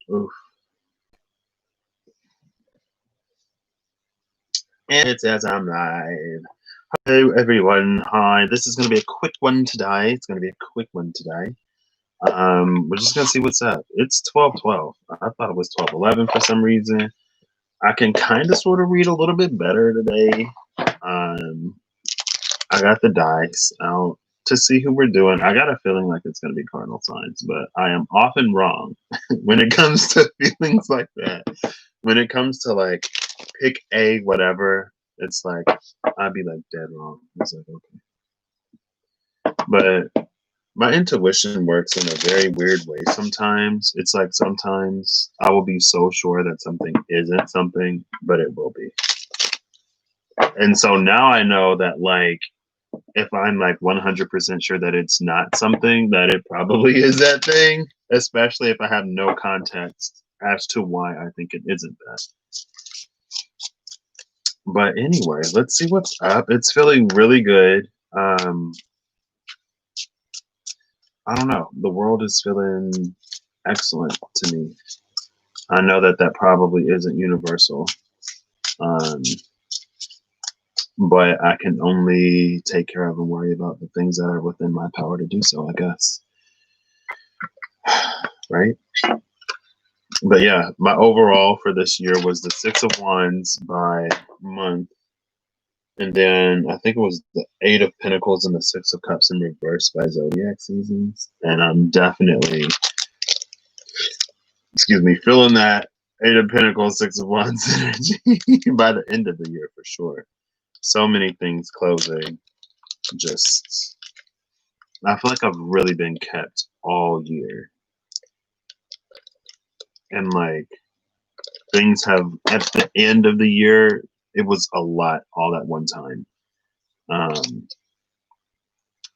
Oof. And it's as I'm live. Hello, everyone. Hi. This is going to be a quick one today. It's going to be a quick one today. We're just going to see what's up. It's 12:12. I thought it was 12:11 for some reason. I can kind of sort of read a little bit better today. I got the dice out to see who we're doing. I got a feeling like it's going to be cardinal signs, but I am often wrong when it comes to feelings like that. When it comes to like pick a whatever, it's like I'd be like dead wrong. It's like okay, but my intuition works in a very weird way. Sometimes it's like sometimes I will be so sure that something isn't something, but it will be. And so now I know that like if I'm like 100% sure that it's not something, that it probably is that thing, especially if I have no context as to why I think it isn't that. But anyway, let's see what's up. It's feeling really good. I don't know. The world is feeling excellent to me. I know that that probably isn't universal. Um, but I can only take care of and worry about the things that are within my power to do so, I guess. Right? But yeah, my overall for this year was the Six of Wands by month. And then I think it was the Eight of Pentacles and the Six of Cups in reverse by zodiac seasons. And I'm definitely, feeling that Eight of Pentacles, Six of Wands energy by the end of the year for sure. So many things closing. Just, I feel like I've really been kept all year. And like things have, at the end of the year, it was a lot all at one time.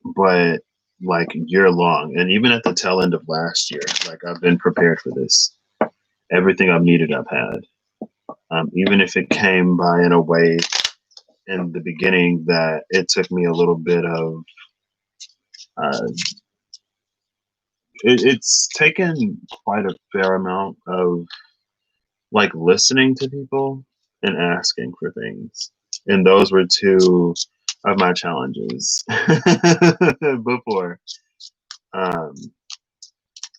But like year long, and even at the tail end of last year, like I've been prepared for this. Everything I've needed, I've had. Even if it came by in a way in the beginning that it took me a little bit of, uh, it's taken quite a fair amount of like listening to people and asking for things. And those were two of my challenges before, um,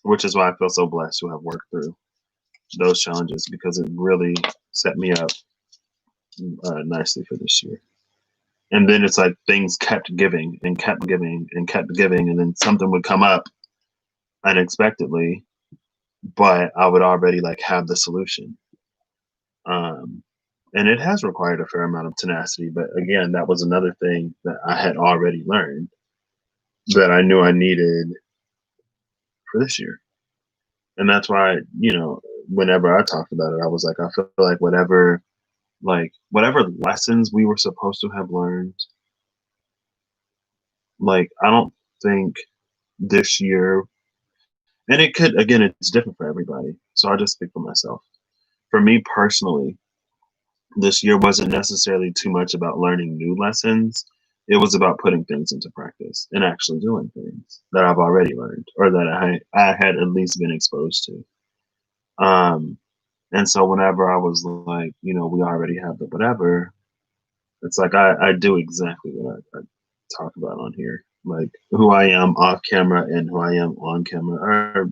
which is why I feel so blessed to have worked through those challenges because it really set me up nicely for this year. And then it's like things kept giving and kept giving and kept giving, and then something would come up unexpectedly, but I would already like have the solution. And it has required a fair amount of tenacity, but again, that was another thing that I had already learned that I knew I needed for this year. And that's why, whenever I talked about it, I was like, I feel like whatever lessons we were supposed to have learned, like I don't think this year, and it could, again, it's different for everybody, so I'll just speak for myself. For me personally, this year wasn't necessarily too much about learning new lessons. It was about putting things into practice and actually doing things that I've already learned or that I had at least been exposed to. And so whenever I was like, we already have the whatever, it's like I do exactly what I talk about on here. Like who I am off camera and who I am on camera are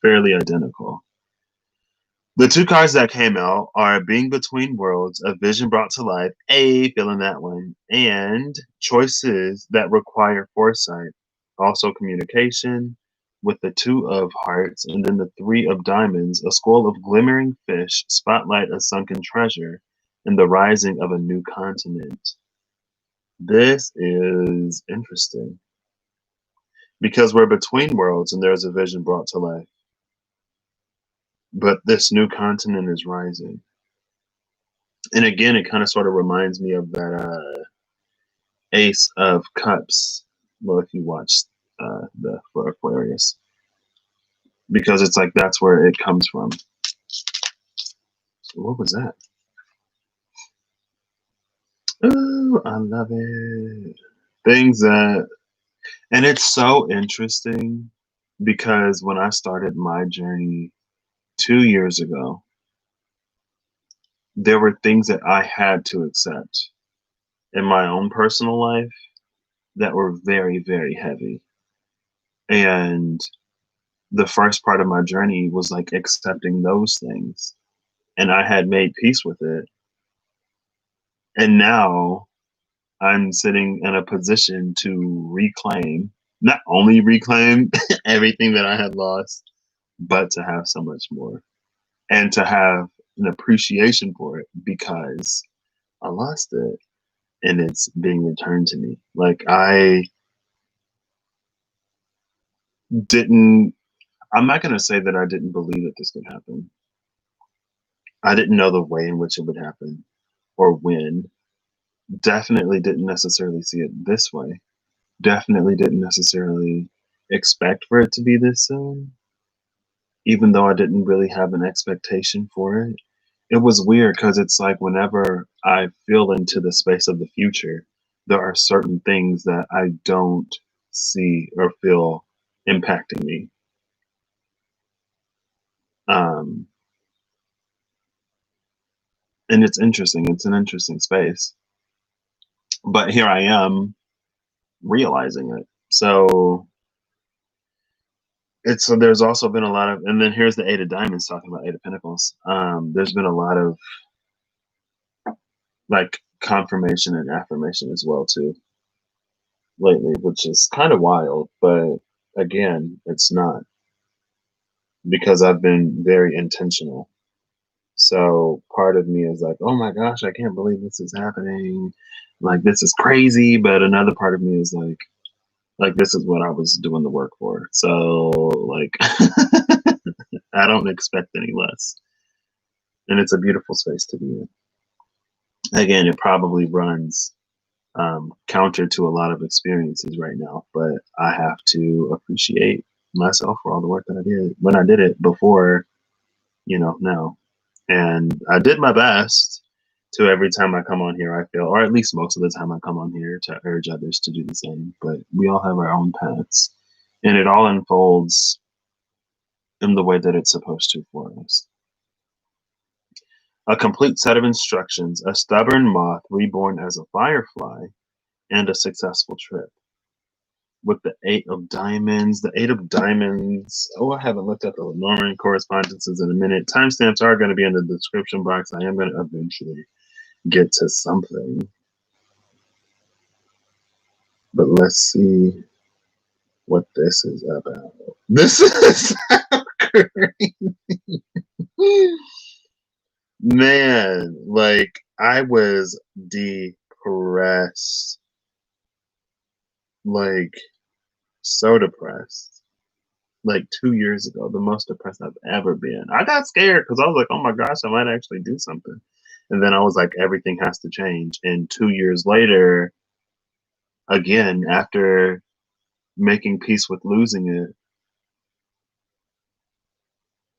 fairly identical. The two cards that came out are Being Between Worlds, A Vision Brought to Life, feeling that one, and Choices That Require Foresight, also communication, with the Two of Hearts, and then the Three of Diamonds, A School of Glimmering Fish, Spotlight a Sunken Treasure, and the Rising of a New Continent. This is interesting because we're between worlds and there's a vision brought to life. But this new continent is rising. And again, it kind of sort of reminds me of that Ace of Cups. Well, if you watch the for Aquarius, because it's like that's where it comes from. What was that? Oh, I love it. Things that, and it's so interesting because when I started my journey 2 years ago, there were things that I had to accept in my own personal life that were very, very heavy. And the first part of my journey was like accepting those things. And I had made peace with it. And now I'm sitting in a position to reclaim, not only reclaim everything that I had lost, but to have so much more and to have an appreciation for it because I lost it and it's being returned to me. Like I didn't, I'm not going to say that I didn't believe that this could happen. I didn't know the way in which it would happen or when. Definitely didn't necessarily see it this way. Definitely didn't necessarily expect for it to be this soon, even though I didn't really have an expectation for it. It was weird because it's like whenever I feel into the space of the future, there are certain things that I don't see or feel impacting me. Um, and it's interesting. It's an interesting space. But here I am realizing it. So so there's also been a lot of, and then here's the Eight of Diamonds talking about Eight of Pentacles. There's been a lot of like confirmation and affirmation as well too lately, which is kind of wild, but again, it's not because I've been very intentional. So part of me is like, oh my gosh, I can't believe this is happening. Like this is crazy. But another part of me is like this is what I was doing the work for. So like I don't expect any less. And it's a beautiful space to be in. Again, it probably runs counter to a lot of experiences right now, but I have to appreciate myself for all the work that I did when I did it before, now. And I did my best to every time I come on here, I feel, or at least most of the time I come on here to urge others to do the same. But we all have our own paths and it all unfolds in the way that it's supposed to for us. A complete set of instructions, a stubborn moth reborn as a firefly, and a successful trip. With the Eight of Diamonds, oh, I haven't looked at the Norman correspondences in a minute. Timestamps are going to be in the description box. I am going to eventually get to something. But let's see what this is about. This is so crazy. Man, like I was depressed. Like so depressed. Like 2 years ago, the most depressed I've ever been. I got scared because I was like, oh my gosh, I might actually do something. And then I was like, everything has to change. And 2 years later, again, after making peace with losing it,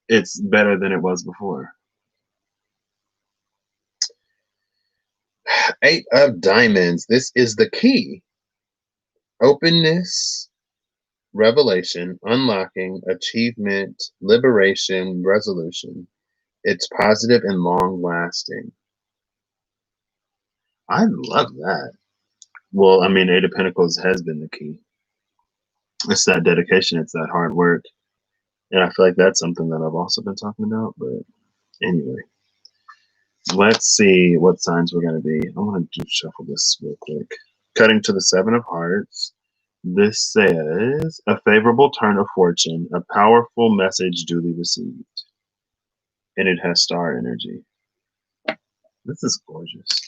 it's better than it was before. Eight of Diamonds. This is the key. Openness, revelation, unlocking, achievement, liberation, resolution. It's positive and long lasting. I love that. Well, I mean, Eight of Pentacles has been the key. It's that dedication, it's that hard work. And I feel like that's something that I've also been talking about. But anyway, let's see what signs we're going to be. I want to just shuffle this real quick. Cutting to the Seven of Hearts. This says, a favorable turn of fortune, a powerful message duly received. And it has star energy. This is gorgeous.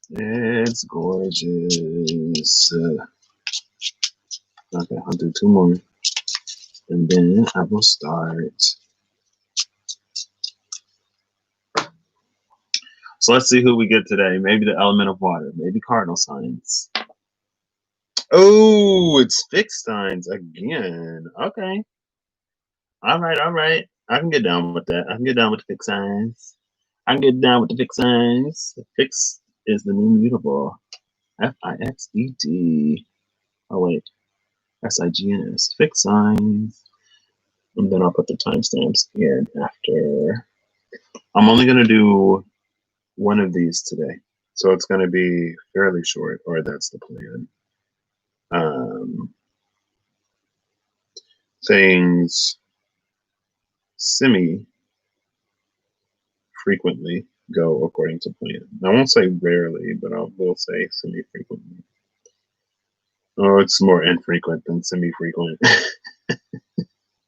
It's gorgeous. Okay, I'll do two more. And then I will start. So let's see who we get today. Maybe the element of water. Maybe cardinal signs. Oh, it's fixed signs again. Okay. All right, all right. I can get down with that. I can get down with the fixed signs. I can get down with the fixed signs. Fixed is the new mutable. Fixed. Oh, wait. SIGNS. Fixed signs. And then I'll put the timestamps in after. I'm only going to do one of these today. So it's going to be fairly short, or that's the plan. Things semi-frequently go according to plan. I won't say rarely, but I will say semi-frequently. Oh, it's more infrequent than semi-frequent.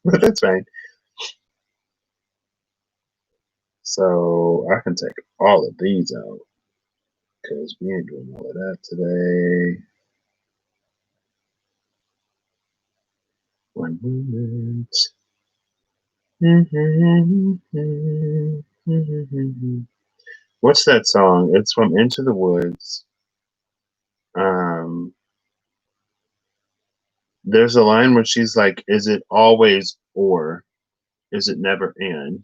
But that's fine. So I can take all of these out because we ain't doing all of that today. One moment. What's that song? It's from Into the Woods. There's a line where she's like, "Is it always or? Is it never and?"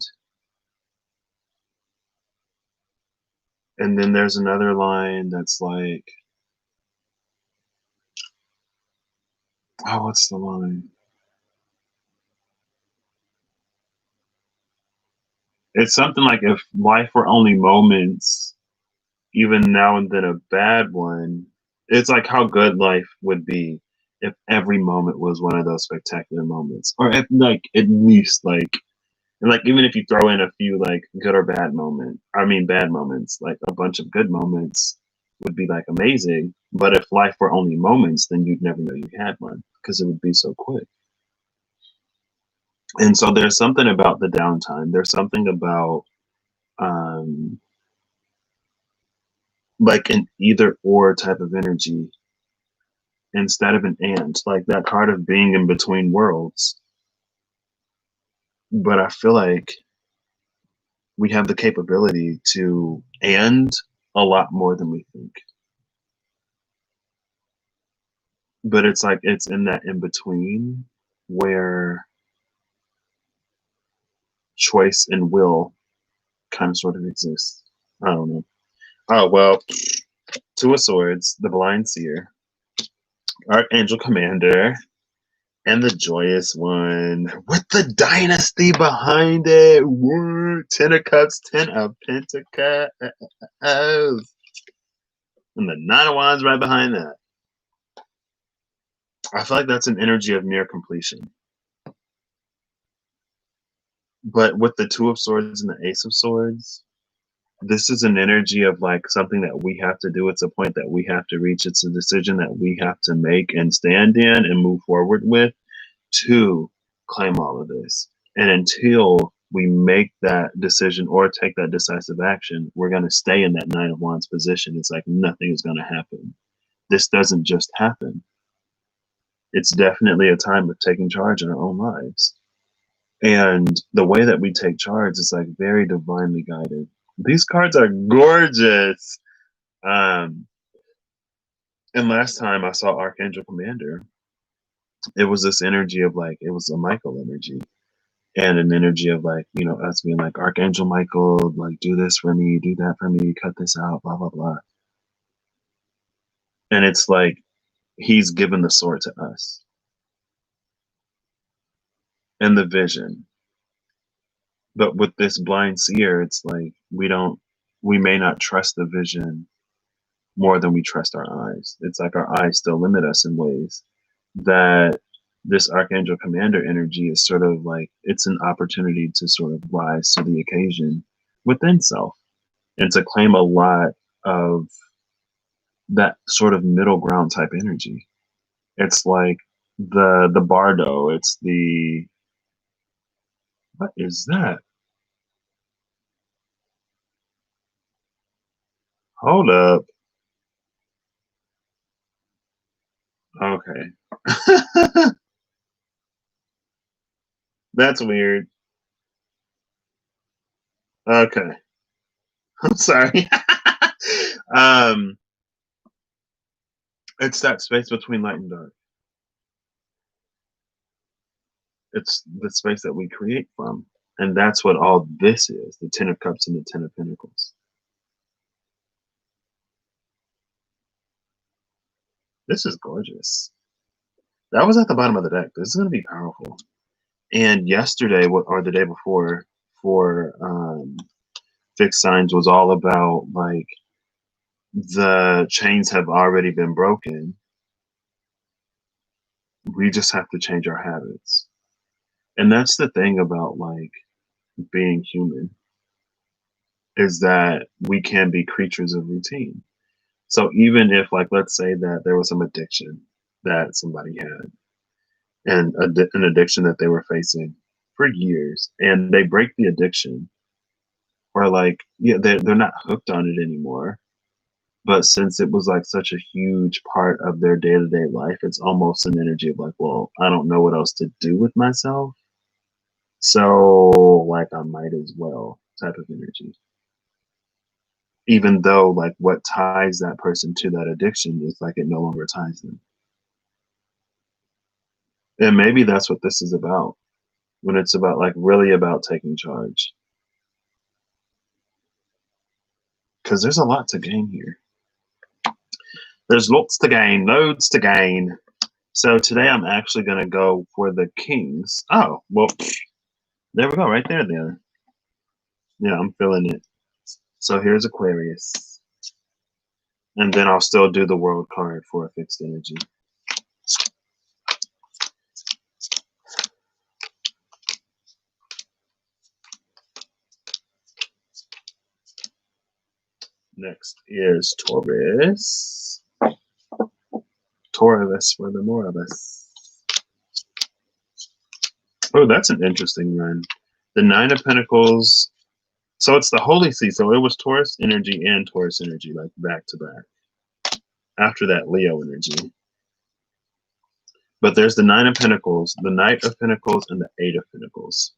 And then there's another line that's like, oh, what's the line? It's something like, if life were only moments, even now and then a bad one. It's like how good life would be if every moment was one of those spectacular moments, or if like at least like, and like even if you throw in a few like good or bad bad moments, like a bunch of good moments would be like amazing. But if life were only moments, then you'd never know you had one because it would be so quick. And so there's something about the downtime. There's something about um, like an either or type of energy instead of an and, like that part of being in between worlds. But I feel like we have the capability to and a lot more than we think. But it's like it's in that in between where choice and will kind of sort of exist. I don't know. Oh well, Two of Swords, the Blind Seer, Archangel Commander, and the Joyous One with the Dynasty behind it. Woo! 10 of Cups, 10 of Pentacles, and the Nine of Wands right behind that. I feel like that's an energy of near completion. But with the Two of Swords and the Ace of Swords, this is an energy of like something that we have to do. It's a point that we have to reach. It's a decision that we have to make and stand in and move forward with to claim all of this. And until we make that decision or take that decisive action, we're going to stay in that Nine of Wands position. It's like nothing is going to happen. This doesn't just happen. It's definitely a time of taking charge in our own lives. And the way that we take charge is like very divinely guided. These cards are gorgeous. And last time I saw Archangel Commander, it was this energy of like, it was a Michael energy and an energy of like, you know, us being like, Archangel Michael, like, do this for me, do that for me, cut this out, blah, blah, blah. And it's like, he's given the sword to us and the vision. But with this blind seer, it's like, we may not trust the vision more than we trust our eyes. It's like our eyes still limit us in ways that this Archangel Commander energy is sort of like, it's an opportunity to sort of rise to the occasion within self and to claim a lot of that sort of middle ground type energy. It's like the bardo, it's the, what is that? Hold up. Okay. That's weird. Okay. I'm sorry. um it's that space between light and dark. It's the space that we create from. And that's what all this is, the Ten of Cups and the Ten of Pentacles. This is gorgeous. That was at the bottom of the deck. This is going to be powerful. And yesterday, or the day before, for fixed signs was all about like the chains have already been broken. We just have to change our habits. And that's the thing about like being human, is that we can be creatures of routine. So even if, like, let's say that there was some addiction that somebody had, and an addiction that they were facing for years, and they break the addiction, or like, yeah, they're not hooked on it anymore. But since it was like such a huge part of their day to day life, it's almost an energy of like, well, I don't know what else to do with myself. So, like, I might as well type of energy. Even though, like, what ties that person to that addiction is like it no longer ties them. And maybe that's what this is about, when it's about like really about taking charge. Because there's a lot to gain here. There's lots to gain, loads to gain. So today I'm actually going to go for the kings. Oh, well, there we go, right there then. Yeah, I'm feeling it. So here's Aquarius. And then I'll still do the world card for a fixed energy. Next is Taurus. Taurus for the more of us. Oh, that's an interesting one. The Nine of Pentacles. So it's the Holy See. So it was Taurus energy and Taurus energy, like back to back. After that, Leo energy. But there's the Nine of Pentacles, the Knight of Pentacles, and the Eight of Pentacles.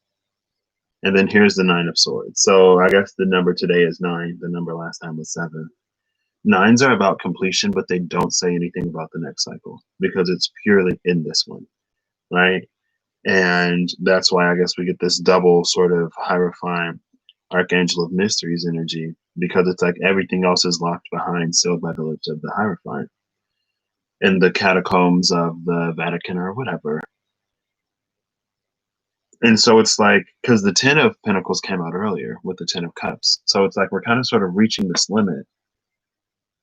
And then here's the Nine of Swords. So I guess the number today is 9. The number last time was 7. Nines are about completion, but they don't say anything about the next cycle because it's purely in this one, right? And that's why I guess we get this double sort of Hierophant, Archangel of Mysteries energy, because it's like everything else is locked behind, sealed by the lips of the Hierophant in the catacombs of the Vatican or whatever. And so it's like, because the Ten of Pentacles came out earlier with the Ten of Cups. So it's like we're kind of sort of reaching this limit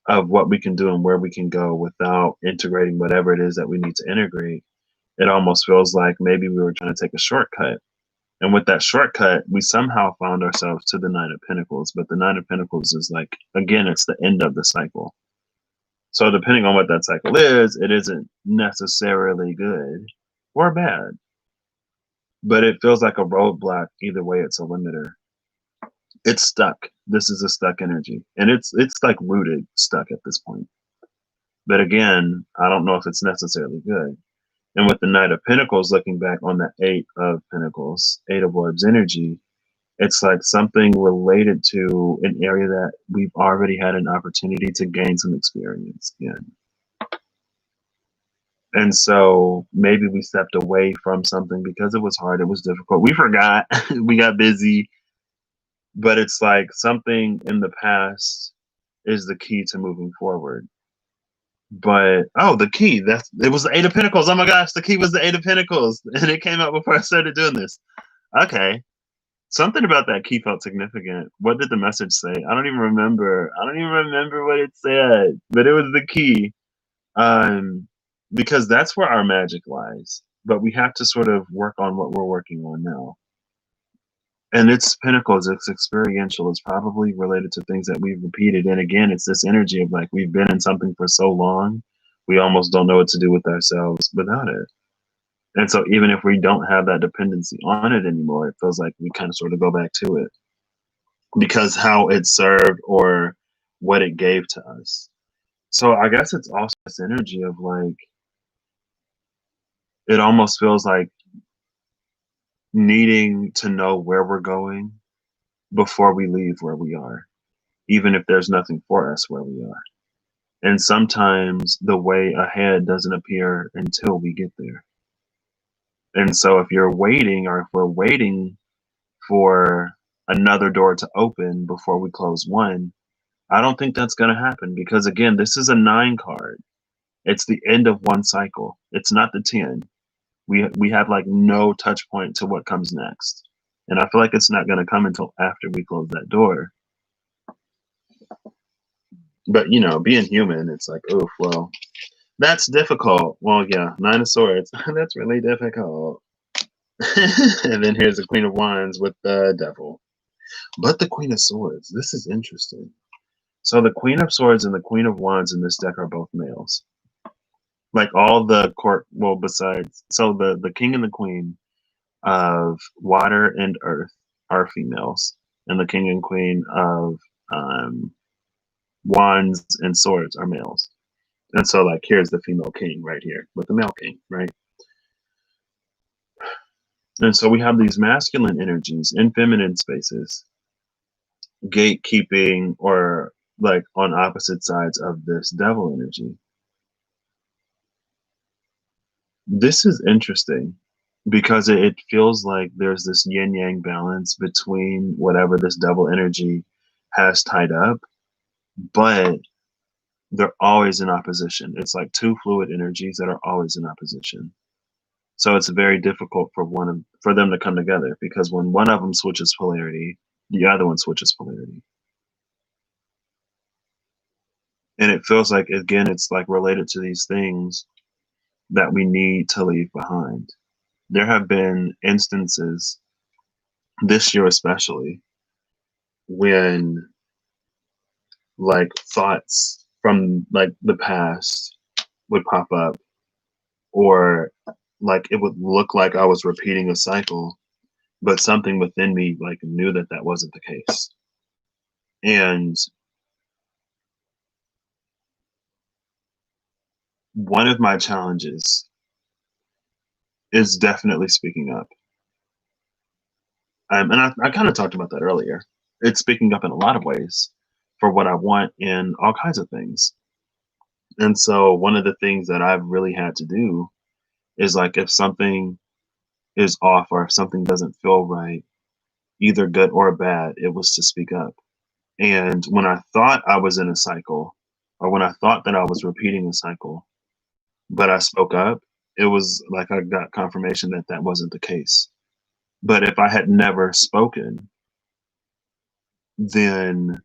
of what we can do and where we can go without integrating whatever it is that we need to integrate. It almost feels like maybe we were trying to take a shortcut. And with that shortcut, we somehow found ourselves to the Nine of Pentacles. But the Nine of Pentacles is like, again, it's the end of the cycle. So depending on what that cycle is, it isn't necessarily good or bad. But it feels like a roadblock. Either way, it's a limiter. It's stuck. This is a stuck energy. And it's like rooted stuck at this point. But again, I don't know if it's necessarily good. And with the Knight of Pentacles, looking back on the Eight of Pentacles, Eight of Orbs energy, it's like something related to an area that we've already had an opportunity to gain some experience in. And so maybe we stepped away from something because it was hard, it was difficult. We forgot, we got busy. But it's like something in the past is the key to moving forward. But oh, the key, it was the Eight of Pentacles. Oh my gosh, the key was the Eight of Pentacles. And it came out before I started doing this. Okay. Something about that key felt significant. What did the message say? I don't even remember. I don't even remember what it said. But it was the key. Because that's where our magic lies. But we have to sort of work on what we're working on now. And it's Pentacles, it's experiential, it's probably related to things that we've repeated. And again, it's this energy of like we've been in something for so long, we almost don't know what to do with ourselves without it. And so even if we don't have that dependency on it anymore, it feels like we kind of sort of go back to it because how it served or what it gave to us. So I guess it's also this energy of like, it almost feels like needing to know where we're going before we leave where we are, even if there's nothing for us where we are. And sometimes the way ahead doesn't appear until we get there. And so if you're waiting, or if we're waiting for another door to open before we close one, I don't think that's going to happen because, again, this is a 9 card. It's the end of one cycle. It's not the 10. We have like no touch point to what comes next. And I feel like it's not going to come until after we close that door. But, you know, being human, it's like, oh, well, that's difficult. Well, yeah, Nine of Swords. That's really difficult. And then here's the Queen of Wands with the Devil. But the Queen of Swords, this is interesting. So the Queen of Swords and the Queen of Wands in this deck are both males. Like all the court, well, besides, so the King and the Queen of Water and Earth are females, and the King and Queen of Wands and Swords are males. And so, like, here's the female king right here with the male king, right? And so we have these masculine energies in feminine spaces, gatekeeping or like on opposite sides of this devil energy. This is interesting because it feels like there's this yin yang balance between whatever this devil energy has tied up, but they're always in opposition. It's like two fluid energies that are always in opposition. So it's very difficult for them to come together, because when one of them switches polarity, the other one switches polarity. And it feels like, again, it's like related to these things that we need to leave behind. There have been instances this year, especially, when like thoughts from like the past would pop up, or like it would look like I was repeating a cycle, but something within me like knew that that wasn't the case. And one of my challenges is definitely speaking up. And I kind of talked about that earlier. It's speaking up in a lot of ways for what I want in all kinds of things. And so one of the things that I've really had to do is, like, if something is off or if something doesn't feel right, either good or bad, it was to speak up. And when I thought I was in a cycle, or when I thought that I was repeating a cycle, but I spoke up, it was like I got confirmation that that wasn't the case. But if I had never spoken, then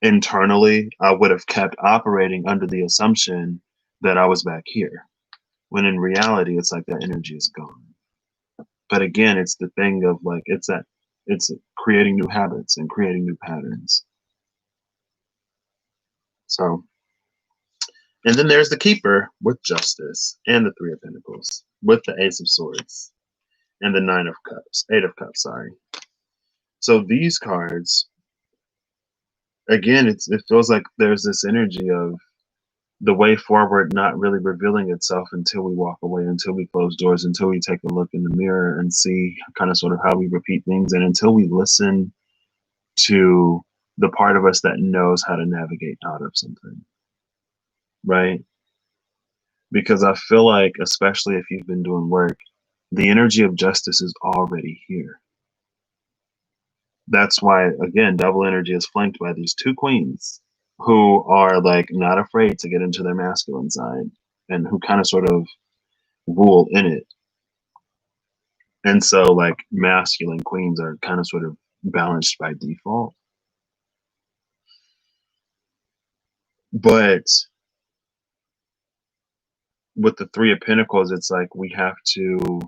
internally I would have kept operating under the assumption that I was back here, when in reality it's like that energy is gone. But again, it's the thing of like, it's creating new habits and creating new patterns. So, and then there's the Keeper with Justice and the Three of Pentacles with the Ace of Swords and the Eight of Cups, sorry. So these cards, again, it feels like there's this energy of the way forward not really revealing itself until we walk away, until we close doors, until we take a look in the mirror and see kind of sort of how we repeat things, and until we listen to the part of us that knows how to navigate out of something, right? Because I feel like, especially if you've been doing work, the energy of justice is already here. That's why, again, double energy is flanked by these two queens who are like not afraid to get into their masculine side and who kind of sort of rule in it. And so like masculine queens are kind of sort of balanced by default. But with the Three of Pentacles, it's like we have to,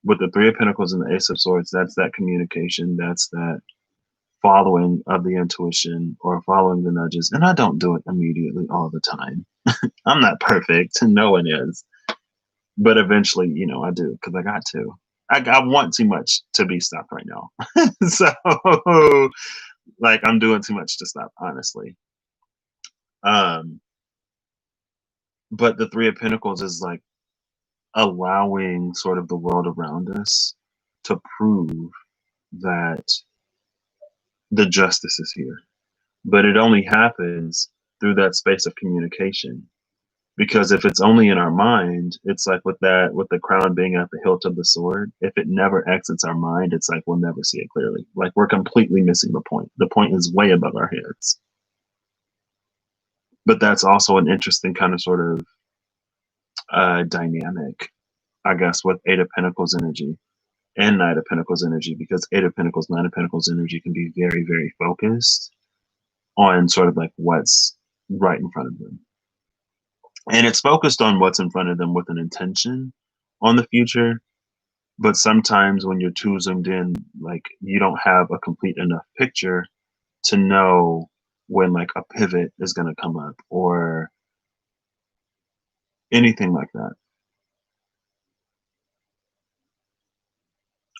with the Three of Pentacles and the Ace of Swords, that's that communication, that's that following of the intuition or following the nudges. And I don't do it immediately all the time. I'm not perfect. No one is. But eventually, you know, I do, because I got to. I want too much to be stopped right now. So, like, I'm doing too much to stop, honestly. But the Three of Pentacles is like allowing sort of the world around us to prove that the justice is here. But it only happens through that space of communication. Because if it's only in our mind, it's like with the crown being at the hilt of the sword, if it never exits our mind, it's like we'll never see it clearly. Like we're completely missing the point. The point is way above our heads. But that's also an interesting kind of sort of dynamic I guess, with Eight of Pentacles energy and Knight of Pentacles energy, because Eight of Pentacles, Nine of Pentacles energy can be very, very focused on sort of like what's right in front of them. And it's focused on what's in front of them with an intention on the future. But sometimes when you're too zoomed in, like you don't have a complete enough picture to know when like a pivot is going to come up or anything like that.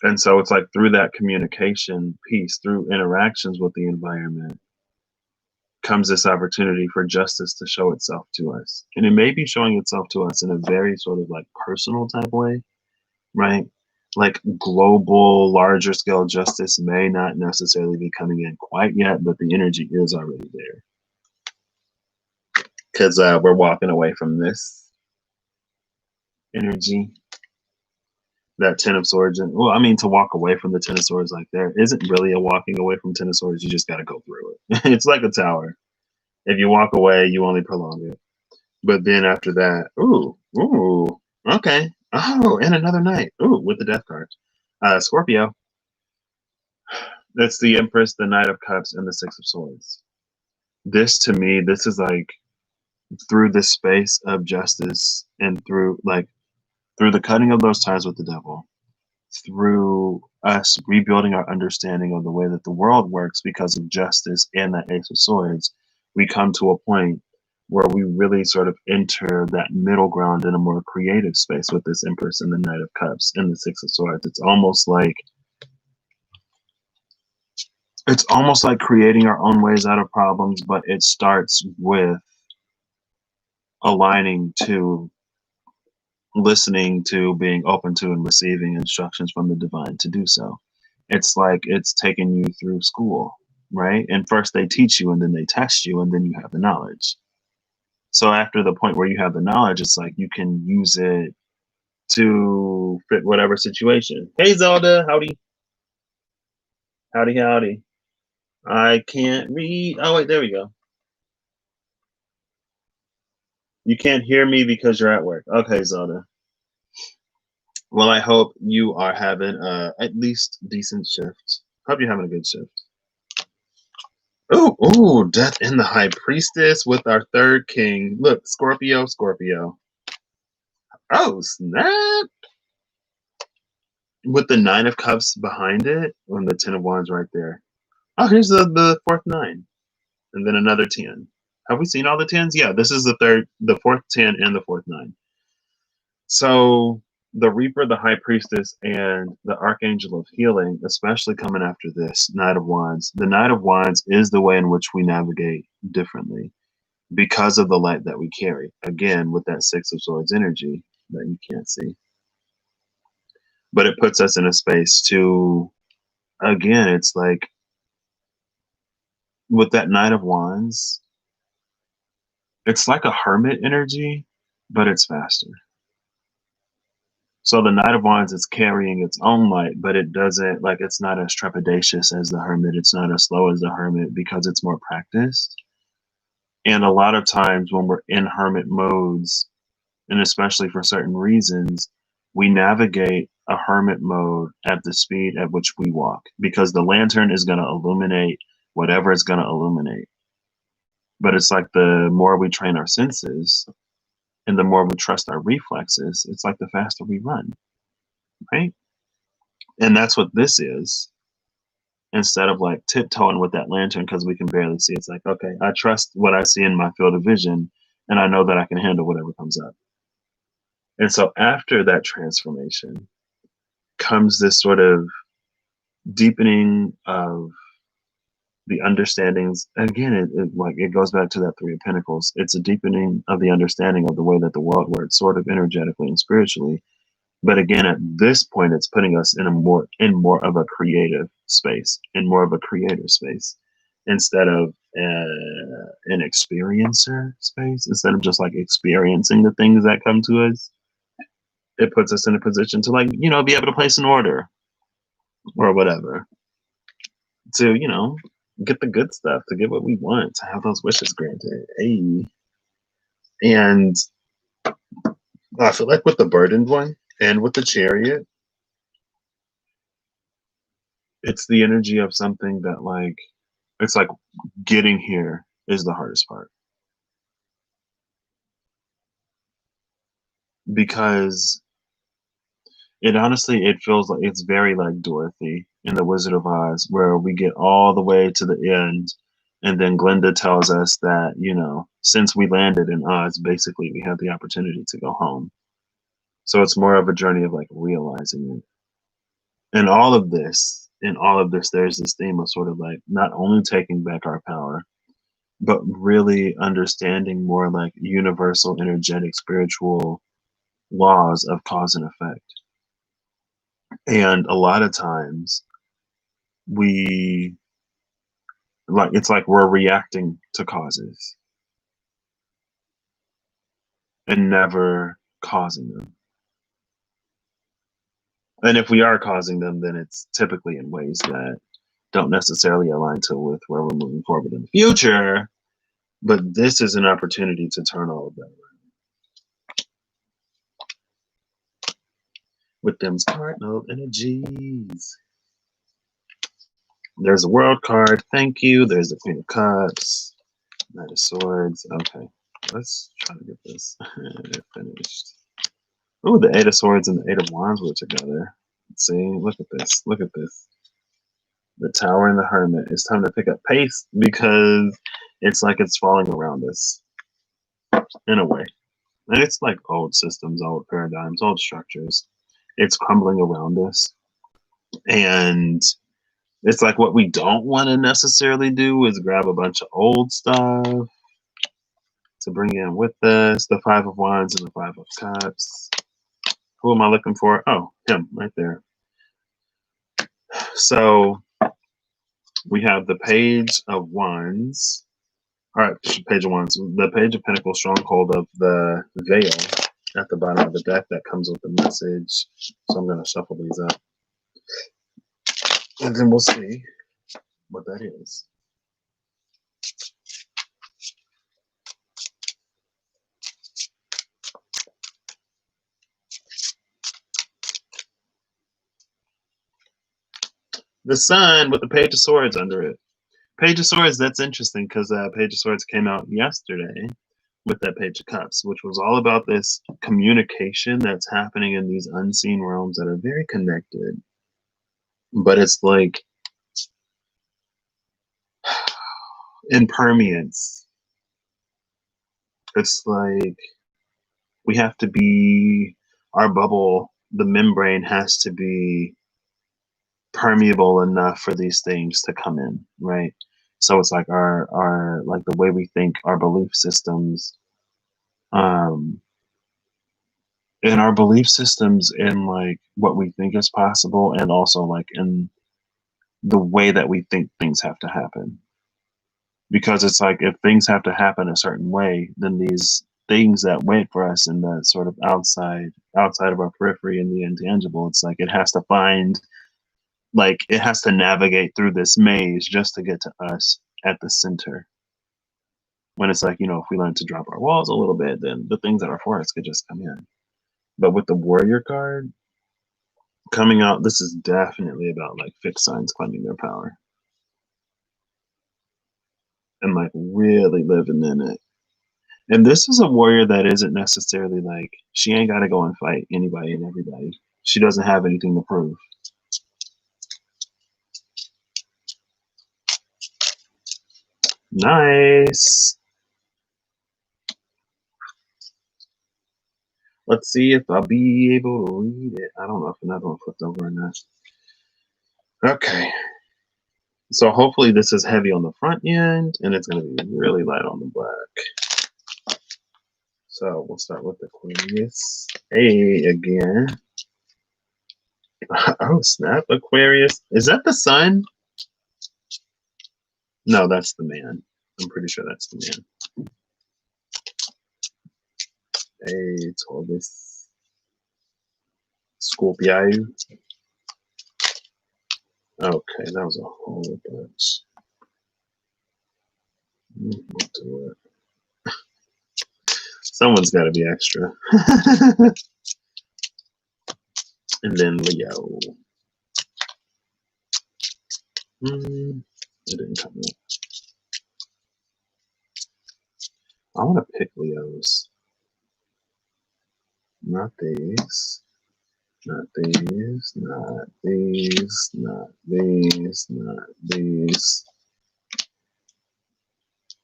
And so it's like through that communication piece, through interactions with the environment, comes this opportunity for justice to show itself to us. And it may be showing itself to us in a very sort of like personal type way, right? Like global, larger scale justice may not necessarily be coming in quite yet, but the energy is already there. Because we're walking away from this energy, that Ten of Swords. And well, I mean, to walk away from the Ten of Swords like there isn't really a walking away from Ten of Swords. You just got to go through it. It's like a tower. If you walk away, you only prolong it. But then after that, ooh, okay. Oh, and another night. Ooh, with the Death card. Scorpio. That's the Empress, the Knight of Cups, and the Six of Swords. This, to me, this is like through the space of justice and through the cutting of those ties with the devil, through us rebuilding our understanding of the way that the world works because of justice and that Ace of Swords, we come to a point where we really sort of enter that middle ground in a more creative space with this Empress and the Knight of Cups and the Six of Swords. It's almost like creating our own ways out of problems, but it starts with aligning to listening to, being open to, and receiving instructions from the divine to do so. It's like it's taking you through school, right? And first they teach you and then they test you and then you have the knowledge. So after the point where you have the knowledge, it's like you can use it to fit whatever situation. Hey Zelda, howdy. Howdy, howdy. I can't read. Oh wait, there we go. You can't hear me because you're at work. Okay, Zelda. Well, I hope you are having at least decent shift. Hope you're having a good shift. Oh, Death in the High Priestess with our third king. Look, Scorpio, Scorpio. Oh, snap. With the Nine of Cups behind it, and the Ten of Wands right there. Oh, here's the fourth nine. And then another 10. Have we seen all the 10s? Yeah, this is the fourth 10 and the fourth 9. So the Reaper, the High Priestess, and the Archangel of Healing, especially coming after this Knight of Wands. The Knight of Wands is the way in which we navigate differently because of the light that we carry. Again, with that Six of Swords energy that you can't see. But it puts us in a space to, again, it's like with that Knight of Wands, it's like a hermit energy, but it's faster. So the Knight of Wands is carrying its own light, but it doesn't, like, it's not as trepidatious as the Hermit. It's not as slow as the Hermit because it's more practiced. And a lot of times when we're in Hermit modes, and especially for certain reasons, we navigate a Hermit mode at the speed at which we walk because the lantern is going to illuminate whatever it's going to illuminate. But it's like the more we train our senses and the more we trust our reflexes, it's like the faster we run. Right? And that's what this is. Instead of like tiptoeing with that lantern because we can barely see, it's like, okay, I trust what I see in my field of vision and I know that I can handle whatever comes up. And so after that transformation comes this sort of deepening of the understandings. Again, it goes back to that Three of Pentacles. It's a deepening of the understanding of the way that the world works, sort of energetically and spiritually. But again, at this point, it's putting us in more of a creative space, in more of a creator space, instead of an experiencer space. Instead of just like experiencing the things that come to us, it puts us in a position to be able to place an order or whatever, to get the good stuff, to get what we want, to have those wishes granted. Hey, and I feel like with the burdened one, And with the Chariot, it's the energy of something that, like, it's like getting here is the hardest part. Because it feels like it's very like Dorothy in The Wizard of Oz, where we get all the way to the end, and then Glinda tells us that, since we landed in Oz, basically we have the opportunity to go home. So it's more of a journey of like realizing it. In all of this, there's this theme of sort of like not only taking back our power, but really understanding more like universal, energetic, spiritual laws of cause and effect. And a lot of times we it's like we're reacting to causes and never causing them. And if we are causing them, then it's typically in ways that don't necessarily align with where we're moving forward in the future. But this is an opportunity to turn all of that around. With them cardinal energies. There's a World card. Thank you. There's the Queen of Cups. Knight of Swords. Okay. Let's try to get this finished. Oh, the Eight of Swords and the Eight of Wands were together. Let's see. Look at this. Look at this. The Tower and the Hermit. It's time to pick up pace because it's like it's falling around us in a way. And it's like old systems, old paradigms, old structures. It's crumbling around us. And it's like what we don't want to necessarily do is grab a bunch of old stuff to bring in with us. The Five of Wands and the Five of Cups. Who am I looking for? Oh, him right there. So we have the Page of Wands. All right, Page of Wands. The Page of Pentacles, stronghold of the veil at the bottom of the deck that comes with the message. So I'm going to shuffle these up. And then we'll see what that is. The Sun with the Page of Swords under it. Page of Swords, that's interesting because Page of Swords came out yesterday with that Page of Cups, which was all about this communication that's happening in these unseen realms that are very connected. But it's like impermanence. It's like we have to be, our bubble, the membrane has to be permeable enough for these things to come in, right? So it's like our like the way we think, our belief systems, and our belief systems in like what we think is possible, and also like in the way that we think things have to happen. Because it's like if things have to happen a certain way, then these things that wait for us in the sort of outside of our periphery and the intangible, it's like it has to find, like it has to navigate through this maze just to get to us at the center. When it's like, if we learn to drop our walls a little bit, then the things that are for us could just come in. But with the Warrior card coming out, this is definitely about like fixed signs claiming their power and like really living in it. And this is a warrior that isn't necessarily like, she ain't got to go and fight anybody and everybody. She doesn't have anything to prove. Nice. Let's see if I'll be able to read it. I don't know if another one flipped over or not. Okay. So hopefully this is heavy on the front end and it's going to be really light on the back. So we'll start with Aquarius A again. Oh, snap. Aquarius. Is that the sun? No, that's the man. I'm pretty sure that's the man. A Taurus. Scorpio. Okay, that was a whole bunch. We'll do it. Someone's got to be extra. And then Leo. It didn't come up. I want to pick Leos. Not these. Not these. Not these. Not these. Not these.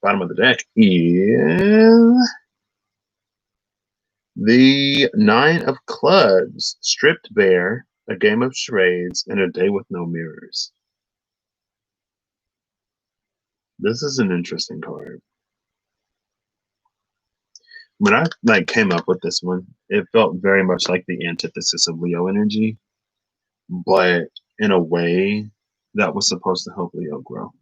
Bottom of the deck is the Nine of Clubs, stripped bare, a game of charades, and a day with no mirrors. This is an interesting card. When I came up with this one, it felt very much like the antithesis of Leo energy, but in a way that was supposed to help Leo grow.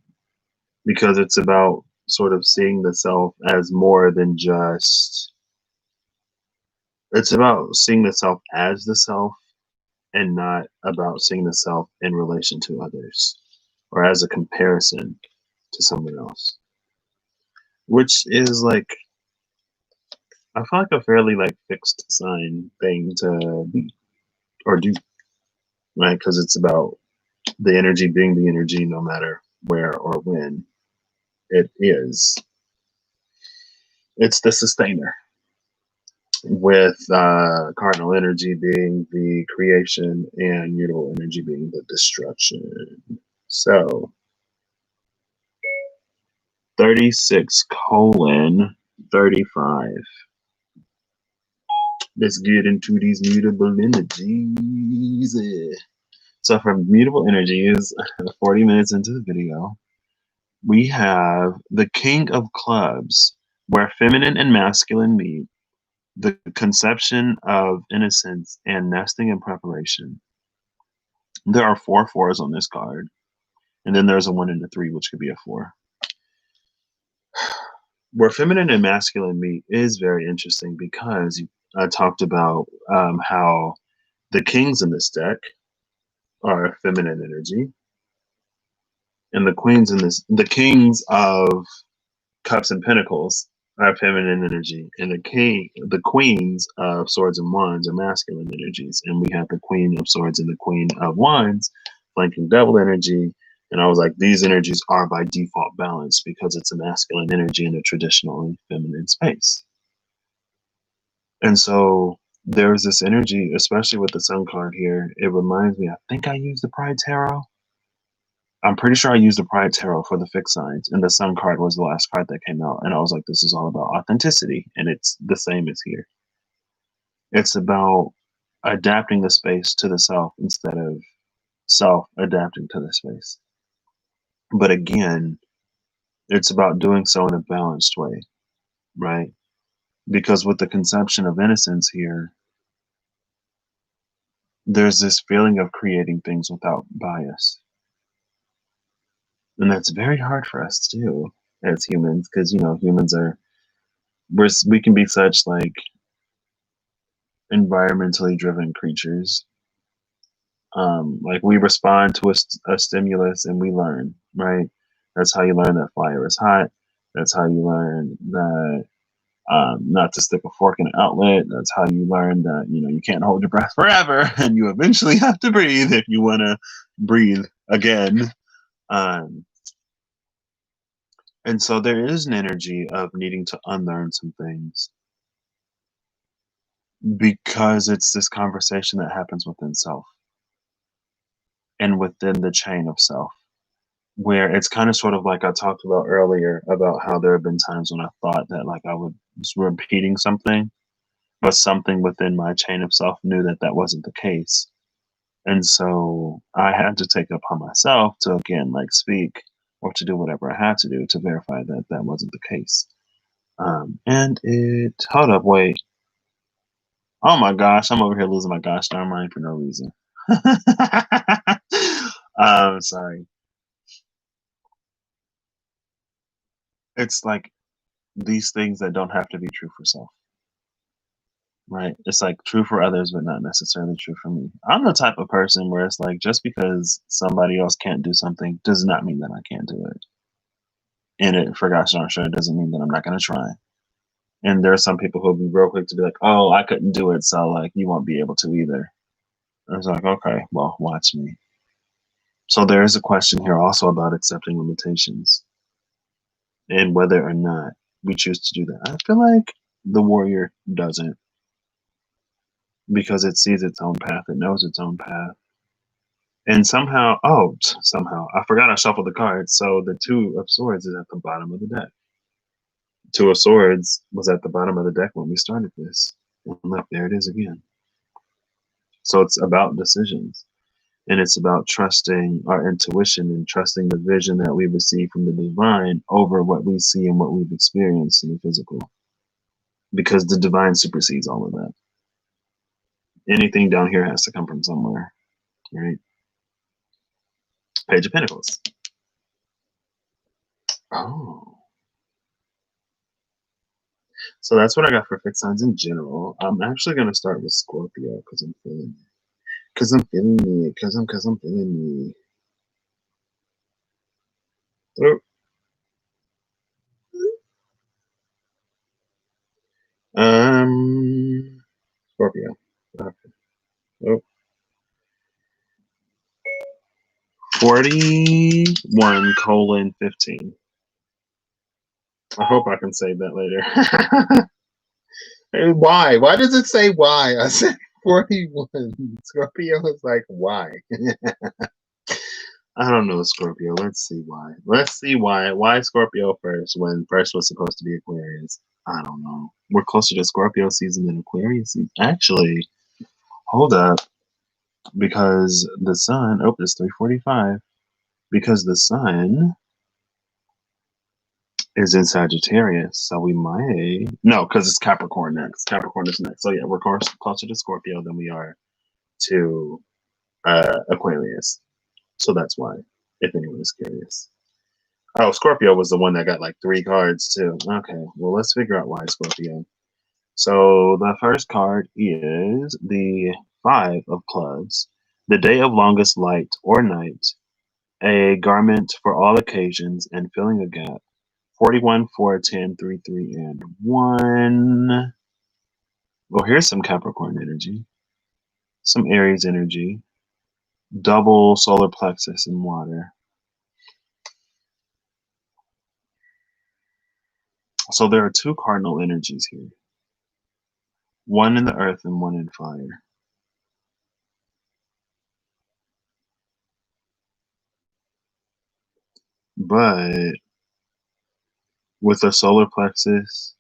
Because it's about sort of seeing the self as more than just, it's about seeing the self as the self and not about seeing the self in relation to others or as a comparison to someone else. Which is like, I feel like a fairly like fixed sign thing to be or do, right? Because it's about the energy being the energy no matter where or when it is. It's the sustainer, with cardinal energy being the creation and mutable energy being the destruction. So 36:35. Let's get into these mutable energies. So for mutable energies, 40 minutes into the video, we have the King of Clubs, where feminine and masculine meet, the conception of innocence and nesting and preparation. There are 4 fours on this card, and then there's a 1 and a 3, which could be a 4. Where feminine and masculine meet is very interesting because I talked about how the kings in this deck are feminine energy, and the kings of cups and pentacles are feminine energy, and the queens of swords and wands are masculine energies, and we have the queen of swords and the queen of wands flanking double energy. And I was like, these energies are by default balanced because it's a masculine energy in a traditionally feminine space. And so there's this energy, especially with the sun card here. It reminds me, I think I used the Pride Tarot. I'm pretty sure I used the Pride Tarot for the fixed signs, and the sun card was the last card that came out. And I was like, this is all about authenticity. And it's the same as here. It's about adapting the space to the self instead of self adapting to the space. But again, it's about doing so in a balanced way, right? Because with the conception of innocence here, there's this feeling of creating things without bias. And that's very hard for us to do as humans, because, you know, humans are, we can be such like environmentally driven creatures. Like we respond to a stimulus and we learn, right? That's how you learn that fire is hot. That's how you learn that not to stick a fork in an outlet. That's how you learn that, you know, you can't hold your breath forever and you eventually have to breathe if you want to breathe again. And so there is an energy of needing to unlearn some things because it's this conversation that happens within self and within the chain of self, where it's kind of sort of like I talked about earlier about how there have been times when I thought that like I was repeating something, but something within my chain of self knew that that wasn't the case. And so I had to take it upon myself to, again, like speak or to do whatever I had to do to verify that that wasn't the case. And hold up, wait. Oh my gosh, I'm over here losing my gosh darn mind for no reason. Sorry. It's like these things that don't have to be true for self. Right? It's like true for others, but not necessarily true for me. I'm the type of person where it's like just because somebody else can't do something does not mean that I can't do it. And it, for gosh darn sure, it doesn't mean that I'm not going to try. And there are some people who'll be real quick to be like, oh, I couldn't do it, so like you won't be able to either. I was like, okay, well, watch me. So there is a question here also about accepting limitations and whether or not we choose to do that. I feel like the warrior doesn't, because it sees its own path, it knows its own path. And somehow, somehow, I forgot I shuffled the cards. So the Two of Swords is at the bottom of the deck. Two of Swords was at the bottom of the deck when we started this. And look, there it is again. So it's about decisions. And it's about trusting our intuition and trusting the vision that we receive from the divine over what we see and what we've experienced in the physical. Because the divine supersedes all of that. Anything down here has to come from somewhere, right? Page of Pentacles. Oh. So that's what I got for fixed signs in general. I'm actually going to start with Scorpio because I'm feeling it. Because I'm feeling it. Because I'm feeling it. Scorpio. Okay. Oh. 41:15. I hope I can save that later. Why? Why does it say why? I said 41. Scorpio is like, why? I don't know, Scorpio. Let's see why. Let's see why. Why Scorpio first when first was supposed to be Aquarius? I don't know. We're closer to Scorpio season than Aquarius season. Actually, hold up. Because the sun, it's 3:45. Because the sun is in Sagittarius, so we might because it's Capricorn next. Capricorn is next. So yeah, we're closer to Scorpio than we are to Aquarius. So that's why, if anyone is curious. Oh, Scorpio was the one that got like 3 cards too. Okay, well let's figure out why Scorpio. So the first card is the 5 of Clubs, the day of longest light or night, a garment for all occasions, and filling a gap. 41, 4, 10, 3, 3, and 1. Well, here's some Capricorn energy, some Aries energy, double solar plexus in water. So there are 2 cardinal energies here, one in the earth and one in fire. But with the solar plexus,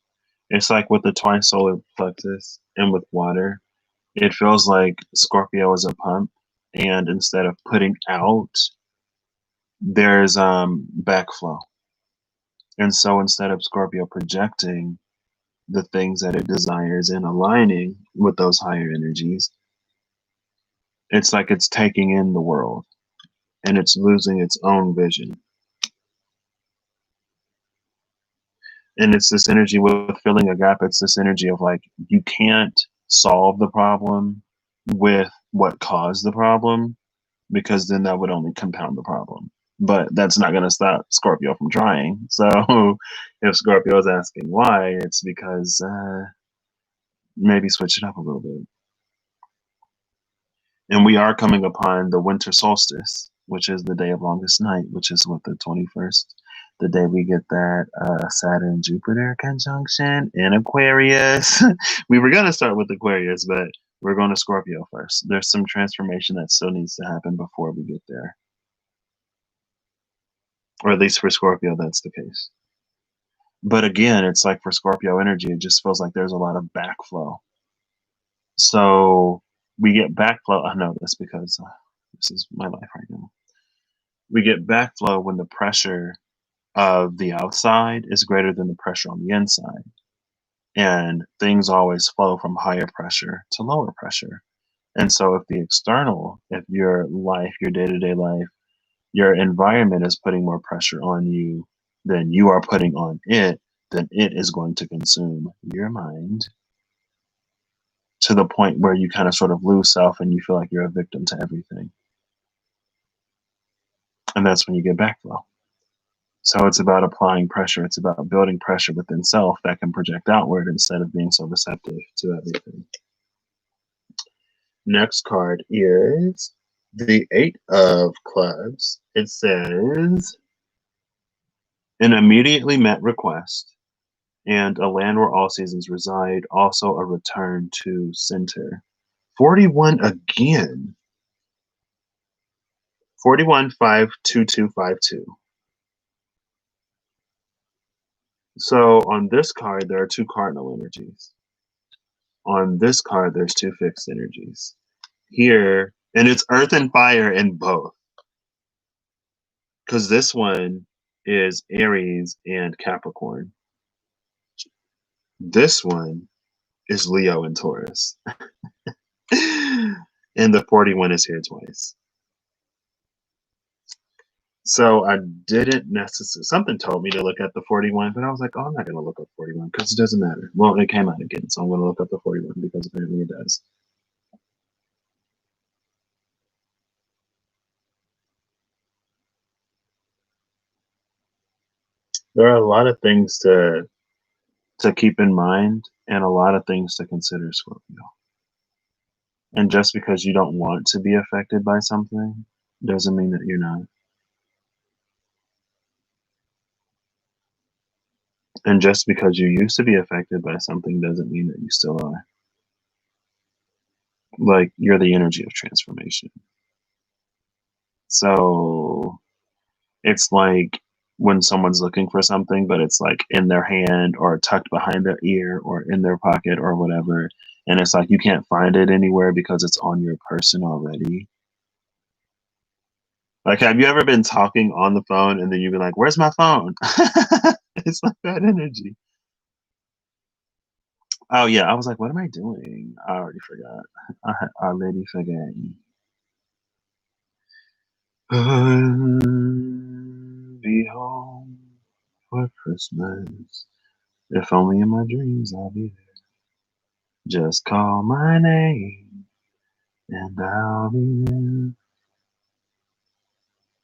it's like with the twice solar plexus and with water, it feels like Scorpio is a pump, and instead of putting out, there's backflow. And so instead of Scorpio projecting the things that it desires and aligning with those higher energies, it's like it's taking in the world and it's losing its own vision. And it's this energy with filling a gap. It's this energy of like, you can't solve the problem with what caused the problem, because then that would only compound the problem. But that's not going to stop Scorpio from trying. So if Scorpio is asking why, it's because maybe switch it up a little bit. And we are coming upon the winter solstice, which is the day of longest night, which is what, the 21st, the day we get that Saturn Jupiter conjunction in Aquarius. We were going to start with Aquarius, but we're going to Scorpio first. There's some transformation that still needs to happen before we get there. Or at least for Scorpio, that's the case. But again, it's like for Scorpio energy, it just feels like there's a lot of backflow. So we get backflow. I know this because this is my life right now. We get backflow when the pressure of the outside is greater than the pressure on the inside. And things always flow from higher pressure to lower pressure. And so if the external, if your life, your day-to-day life, your environment is putting more pressure on you than you are putting on it, then it is going to consume your mind to the point where you kind of sort of lose self and you feel like you're a victim to everything. And that's when you get backflow. So it's about applying pressure. It's about building pressure within self that can project outward instead of being so receptive to everything. Next card is the Eight of Clubs. It says, an immediately met request and a land where all seasons reside, also a return to center. 41 again. 41-5-2252. So on this card, there are two cardinal energies. On this card, there's two fixed energies. Here, and it's earth and fire in both. Because this one is Aries and Capricorn. This one is Leo and Taurus. And the 41 is here twice. So I didn't necessarily, something told me to look at the 41, but I was like, oh, I'm not going to look up 41 because it doesn't matter. Well, it came out again, so I'm going to look up the 41 because apparently it does. There are a lot of things to keep in mind and a lot of things to consider, Scorpio. And just because you don't want to be affected by something doesn't mean that you're not. And just because you used to be affected by something doesn't mean that you still are. Like, you're the energy of transformation. So it's like when someone's looking for something, but it's like in their hand or tucked behind their ear or in their pocket or whatever. And it's like you can't find it anywhere because it's on your person already. Like, have you ever been talking on the phone and then you've been like, where's my phone? It's like that energy. Oh, yeah. I was like, what am I doing? I already forgot. I already forgot. I'll be home for Christmas. If only in my dreams I'll be there. Just call my name and I'll be there.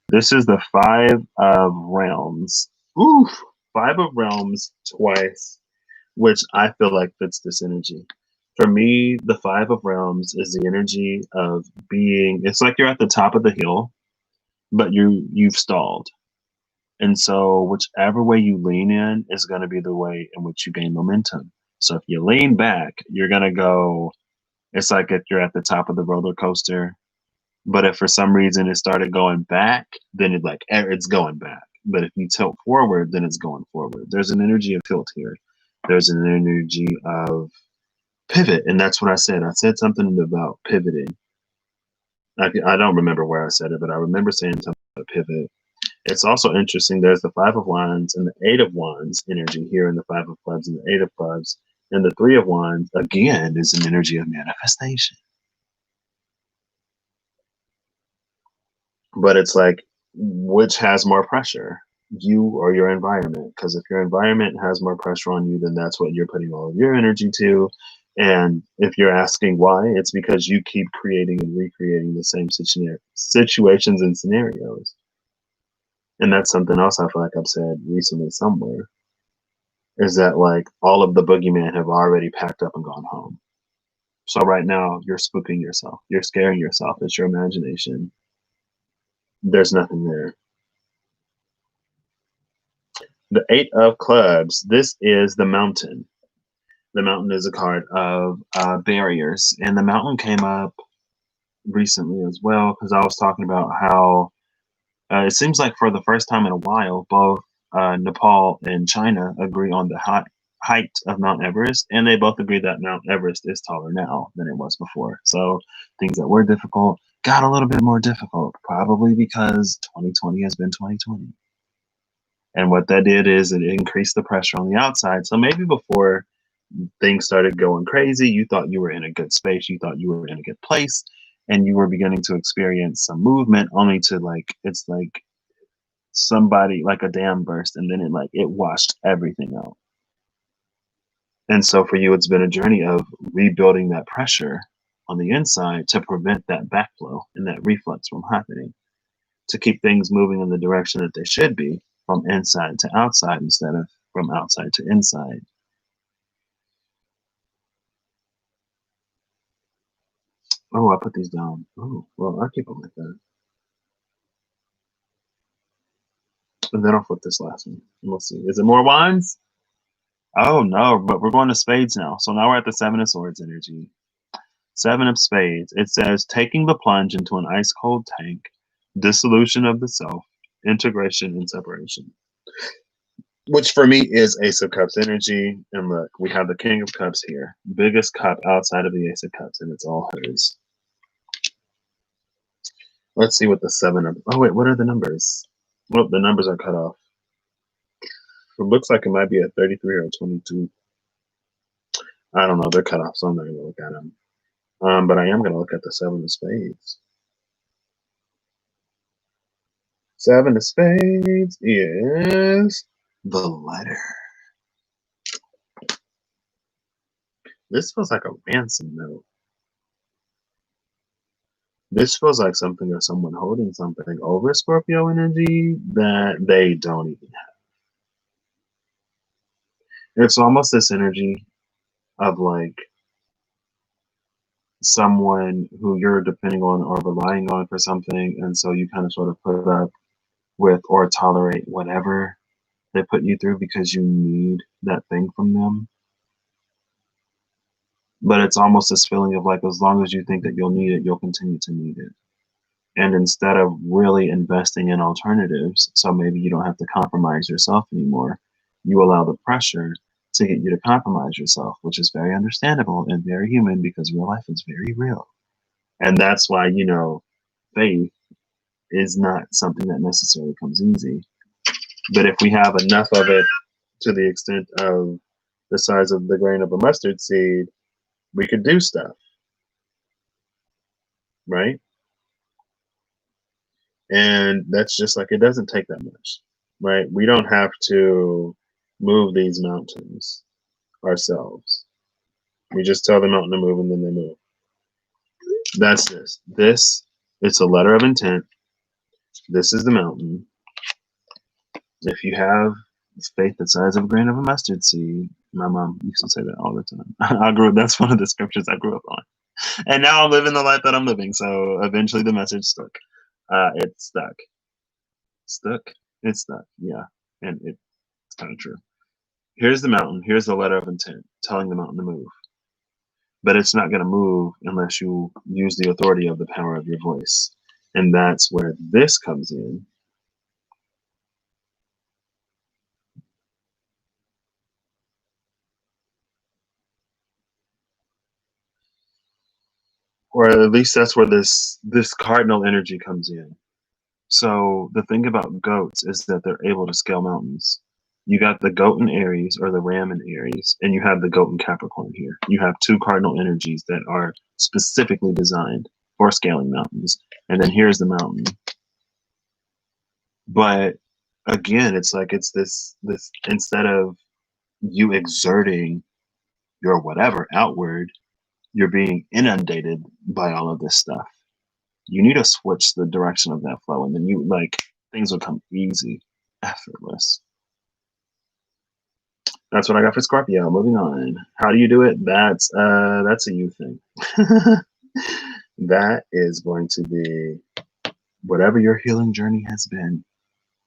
This is the Five of Realms. Oof! Five of Realms twice, which I feel like fits this energy. For me, the Five of Realms is the energy of being, it's like you're at the top of the hill, but you've stalled. And so whichever way you lean in is going to be the way in which you gain momentum. So if you lean back, you're going to go, it's like if you're at the top of the roller coaster, but if for some reason it started going back, then it's going back. But if you tilt forward, then it's going forward. There's an energy of tilt here. There's an energy of pivot. And that's what I said. I said something about pivoting. I don't remember where I said it, but I remember saying something about pivot. It's also interesting. There's the Five of Wands and the Eight of Wands energy here in the Five of Clubs and the Eight of Clubs. And the Three of Wands, again, is an energy of manifestation. But it's like, which has more pressure, you or your environment? Because if your environment has more pressure on you, then that's what you're putting all of your energy to. And if you're asking why, it's because you keep creating and recreating the same situations and scenarios. And that's something else I feel like I've said recently somewhere, is that like all of the boogeymen have already packed up and gone home. So right now you're spooking yourself. You're scaring yourself. It's your imagination. There's nothing there. The Eight of Clubs. This is the Mountain. The Mountain is a card of barriers. And the Mountain came up recently as well because I was talking about how it seems like for the first time in a while, both Nepal and China agree on the height of Mount Everest, and they both agree that Mount Everest is taller now than it was before. So things that were difficult got a little bit more difficult, probably because 2020 has been 2020. And what that did is it increased the pressure on the outside. So maybe before things started going crazy, you thought you were in a good space, you thought you were in a good place, and you were beginning to experience some movement, only to like, it's like somebody, like a dam burst, and then it washed everything out. And so for you, it's been a journey of rebuilding that pressure on the inside to prevent that backflow and that reflux from happening, to keep things moving in the direction that they should be, from inside to outside instead of from outside to inside. Oh, I put these down. Oh, well, I'll keep them like that. And then I'll flip this last one. And we'll see. Is it more wands? Oh, no, but we're going to spades now. So now we're at the Seven of Swords energy. Seven of Spades. It says taking the plunge into an ice cold tank, dissolution of the self, integration and separation. Which for me is Ace of Cups energy. And look, we have the King of Cups here. Biggest cup outside of the Ace of Cups, and it's all hers. Let's see what the seven of. Oh, wait, what are the numbers? Well, the numbers are cut off. It looks like it might be a 33 or a 22. I don't know. They're cut off, so I'm not going to look at them. But I am going to look at the Seven of Spades. Seven of Spades is the letter. This feels like a ransom note. This feels like something or someone holding something over Scorpio energy that they don't even have. It's almost this energy of like someone who you're depending on or relying on for something, and so you kind of sort of put up with or tolerate whatever they put you through because you need that thing from them. But it's almost this feeling of like, as long as you think that you'll need it, you'll continue to need it. And instead of really investing in alternatives, so maybe you don't have to compromise yourself anymore, you allow the pressure to get you to compromise yourself, which is very understandable and very human because real life is very real. And that's why, faith is not something that necessarily comes easy. But if we have enough of it to the extent of the size of the grain of a mustard seed, we could do stuff, right? And that's just like, it doesn't take that much, right? We don't have to move these mountains ourselves. We just tell the mountain to move and then they move. That's this. This, it's a letter of intent. This is the mountain. If you have faith the size of a grain of a mustard seed, my mom used to say that all the time. That's one of the scriptures I grew up on. And now I'm living the life that I'm living. So eventually the message stuck. It's stuck. Stuck? It's stuck. Yeah. And it's kind of true. Here's the mountain. Here's the letter of intent telling the mountain to move. But it's not going to move unless you use the authority of the power of your voice. And that's where this comes in. Or at least that's where this cardinal energy comes in. So the thing about goats is that they're able to scale mountains. You got the goat in Aries or the ram in Aries, and you have the goat in Capricorn here. You have two cardinal energies that are specifically designed for scaling mountains. And then here's the mountain. But again, it's like it's this instead of you exerting your whatever outward, you're being inundated by all of this stuff. You need to switch the direction of that flow, and then things will come easy, effortless. That's what I got for Scorpio. Moving on. How do you do it? That's a you thing. That is going to be whatever your healing journey has been.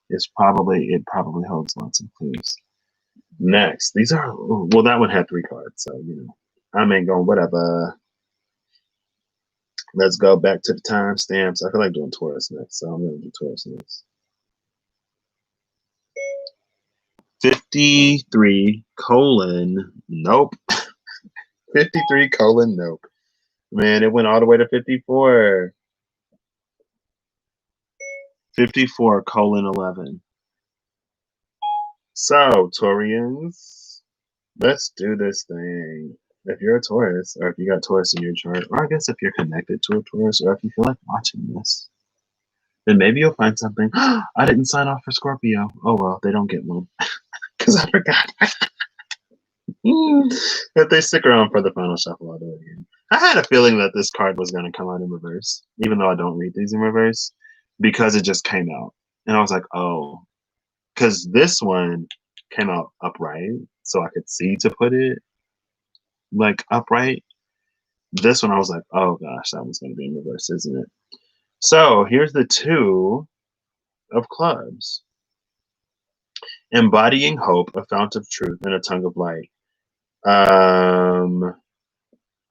It probably holds lots of clues. Next, these are that one had 3 cards, so I ain't going whatever. Let's go back to the timestamps. I feel like doing Taurus next, so I'm gonna do Taurus next. 53 colon nope. 53 colon nope. Man, it went all the way to 54. 54 colon 11. So, Taurians, let's do this thing. If you're a Taurus, or if you got Taurus in your chart, or I guess if you're connected to a Taurus, or if you feel like watching this, then maybe you'll find something. I didn't sign off for Scorpio. Oh well, they don't get one. Because I forgot. If they stick around for the final shuffle, I'll do it again. I had a feeling that this card was going to come out in reverse, even though I don't read these in reverse, because it just came out. And I was like, oh, because this one came out upright, so I could see to put it like upright. This one I was like, oh gosh, that one's going to be in reverse, isn't it? So here's the 2 of clubs. Embodying hope, a fount of truth, and a tongue of light.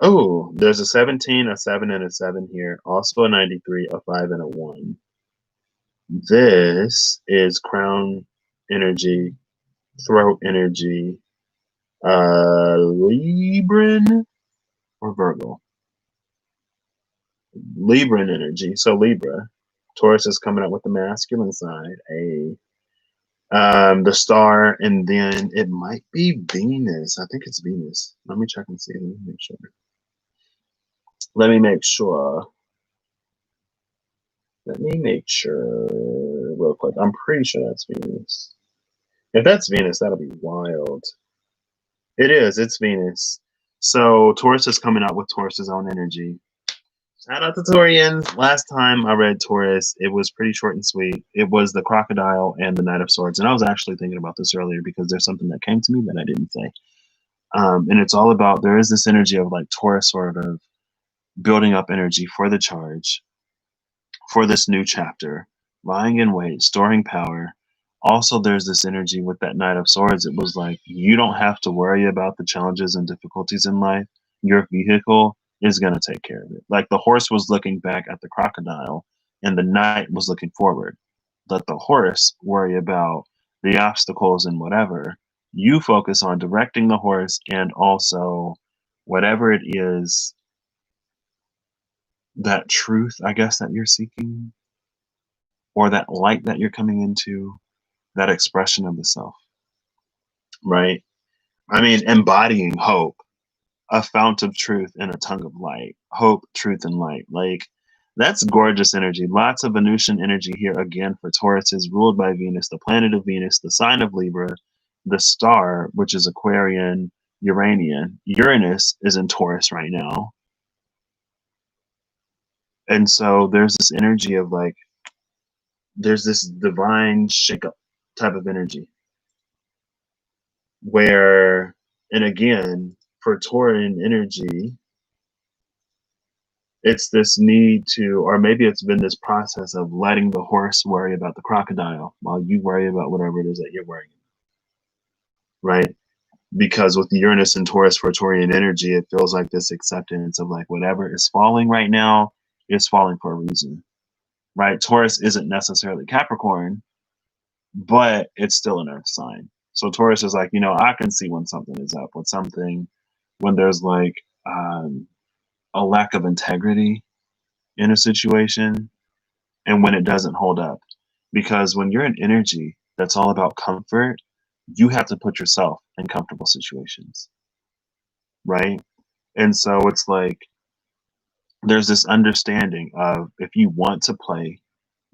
Oh, there's a 17, a 7, and a 7 here. Also a 93, a 5, and a 1. This is crown energy, throat energy, Libran or Virgo. Libran energy. So Libra. Taurus is coming up with the masculine side. The star, and then it might be Venus. I think it's Venus. Let me check and see. Let me make sure. Let me make sure. Let me make sure real quick. I'm pretty sure that's Venus. If that's Venus, that'll be wild. It is. It's Venus. So Taurus is coming out with Taurus's own energy. Shout out to Taurians. Last time I read Taurus, it was pretty short and sweet. It was the Crocodile and the Knight of Swords. And I was actually thinking about this earlier because there's something that came to me that I didn't say. And it's all about, there is this energy of like Taurus sort of building up energy for the charge, for this new chapter, lying in wait, storing power. Also, there's this energy with that Knight of Swords. It was like, you don't have to worry about the challenges and difficulties in life. Your vehicle is going to take care of it. Like the horse was looking back at the crocodile and the knight was looking forward. Let the horse worry about the obstacles and whatever. You focus on directing the horse and also whatever it is, that truth, I guess, that you're seeking, or that light that you're coming into, that expression of the self, right? I mean, embodying hope, a fount of truth and a tongue of light. Hope, truth, and light. Like, that's gorgeous energy. Lots of Venusian energy here again for Taurus is ruled by Venus, the planet of Venus, the sign of Libra, the star, which is Aquarian, Uranian. Uranus is in Taurus right now. And so there's this energy of like, there's this divine shakeup type of energy where, and again, for Taurian energy, it's this need to, or maybe it's been this process of letting the horse worry about the crocodile while you worry about whatever it is that you're worrying about, right? Because with the Uranus and Taurus for Taurian energy, it feels like this acceptance of like whatever is falling right now is falling for a reason, right? Taurus isn't necessarily Capricorn, but it's still an earth sign. So Taurus is like, I can see when something is up, with something, when there's like a lack of integrity in a situation, and when it doesn't hold up. Because when you're in energy that's all about comfort, you have to put yourself in comfortable situations, right? And so it's like there's this understanding of if you want to play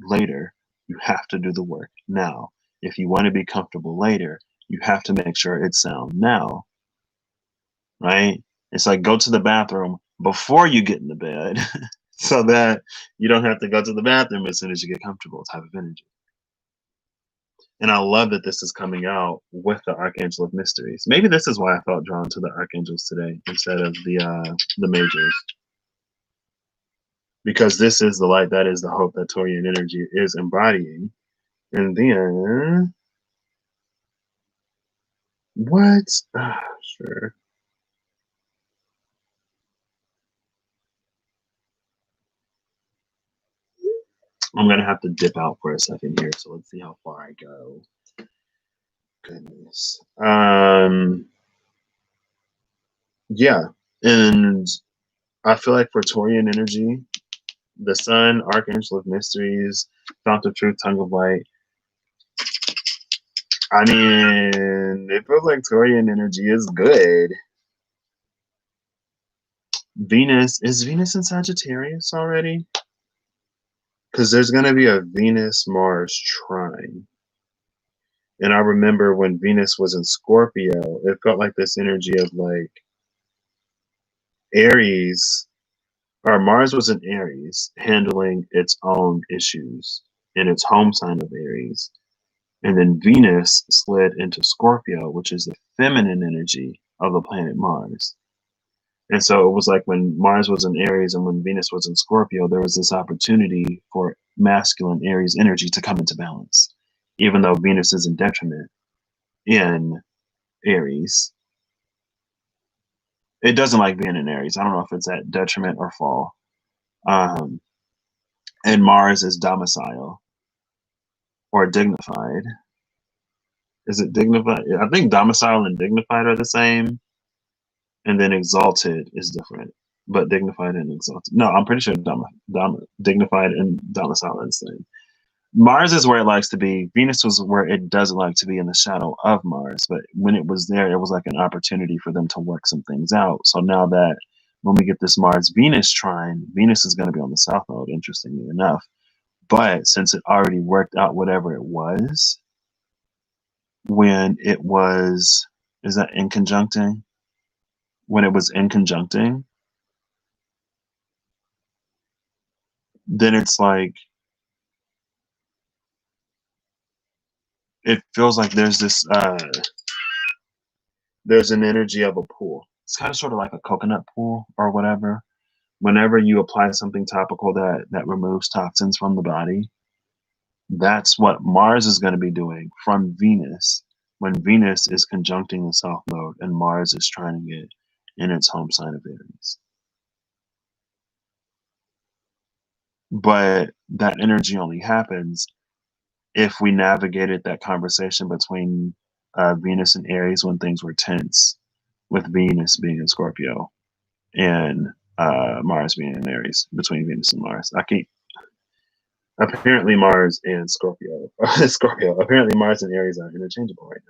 later, you have to do the work now. If you want to be comfortable later, you have to make sure it's sound now, right? It's like go to the bathroom before you get in the bed so that you don't have to go to the bathroom as soon as you get comfortable type of energy. And I love that this is coming out with the Archangel of Mysteries. Maybe this is why I felt drawn to the Archangels today instead of the Majors. Because this is the light, that is the hope that Taurian energy is embodying. And then, what? Sure. I'm going to have to dip out for a second here, so let's see how far I go. Goodness. Yeah. And I feel like for Taurian energy, the Sun, Archangel of Mysteries, Fount of Truth, Tongue of Light. I mean, it feels like Taurian energy is good. Is Venus in Sagittarius already? Because there's going to be a Venus-Mars trine. And I remember when Venus was in Scorpio, it felt like this energy of like Aries, or Mars was in Aries, handling its own issues in its home sign of Aries. And then Venus slid into Scorpio, which is the feminine energy of the planet Mars. And so it was like when Mars was in Aries and when Venus was in Scorpio, there was this opportunity for masculine Aries energy to come into balance, even though Venus is in detriment in Aries. It doesn't like being in Aries. I don't know if it's at detriment or fall. Um, and Mars is domicile or dignified. Is it dignified? I think domicile and dignified are the same, and then exalted is different. But dignified and exalted. No, I'm pretty sure dignified and domicile are the same. Mars is where it likes to be. Venus was where it doesn't like to be, in the shadow of Mars. But when it was there, it was like an opportunity for them to work some things out. So now that when we get this Mars Venus trine, Venus is going to be on the south node, interestingly enough. But since it already worked out whatever it was, when it was, is that in conjuncting? When it was in conjuncting, then it's like, it feels like there's this, there's an energy of a pool. It's kind of sort of like a coconut pool or whatever. Whenever you apply something topical that removes toxins from the body, that's what Mars is going to be doing from Venus when Venus is conjuncting the south node and Mars is trining it in its home sign of Aries. But that energy only happens if we navigated that conversation between Venus and Aries when things were tense, with Venus being in Scorpio and Mars being in Aries, between Venus and Mars. I keep apparently Mars and Scorpio. Scorpio. Apparently Mars and Aries are interchangeable right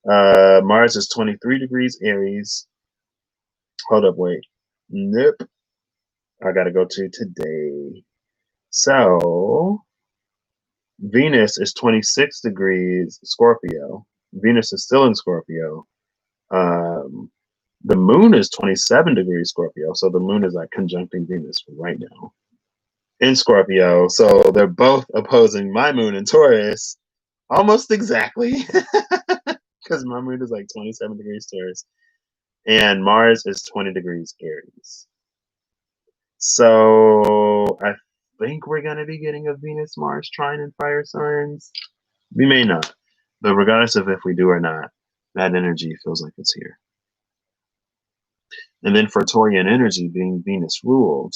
now. Mars is 23 degrees Aries. Hold up, wait. Nope. I gotta go to today. So Venus is 26 degrees Scorpio. Venus is still in Scorpio. Um, the moon is 27 degrees Scorpio. So the moon is like conjuncting Venus right now in Scorpio. So they're both opposing my moon in Taurus almost exactly, because my moon is like 27 degrees Taurus and Mars is 20 degrees Aries. So I think we're going to be getting a Venus Mars trine in fire signs. We may not, but regardless of if we do or not, that energy feels like it's here. And then for Taurian energy being Venus ruled,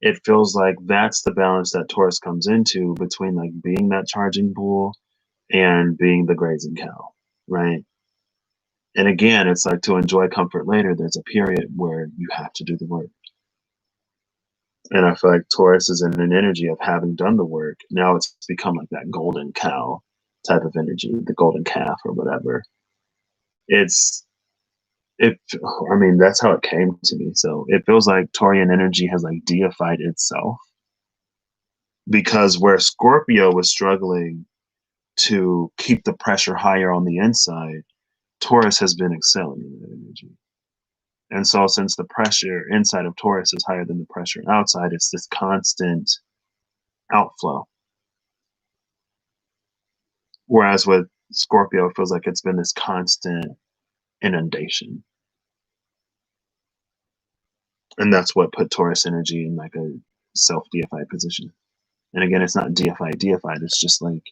it feels like that's the balance that Taurus comes into between like being that charging bull and being the grazing cow, right? And again, it's like to enjoy comfort later, there's a period where you have to do the work. And I feel like Taurus is in an energy of having done the work. Now it's become like that golden cow type of energy, the golden calf or whatever. It's, I mean, that's how it came to me. So it feels like Taurian energy has like deified itself, because where Scorpio was struggling to keep the pressure higher on the inside, Taurus has been excelling in that energy. And so since the pressure inside of Taurus is higher than the pressure outside, it's this constant outflow. Whereas with Scorpio, it feels like it's been this constant inundation. And that's what put Taurus energy in like a self-deified position. And again, it's not deified, it's just like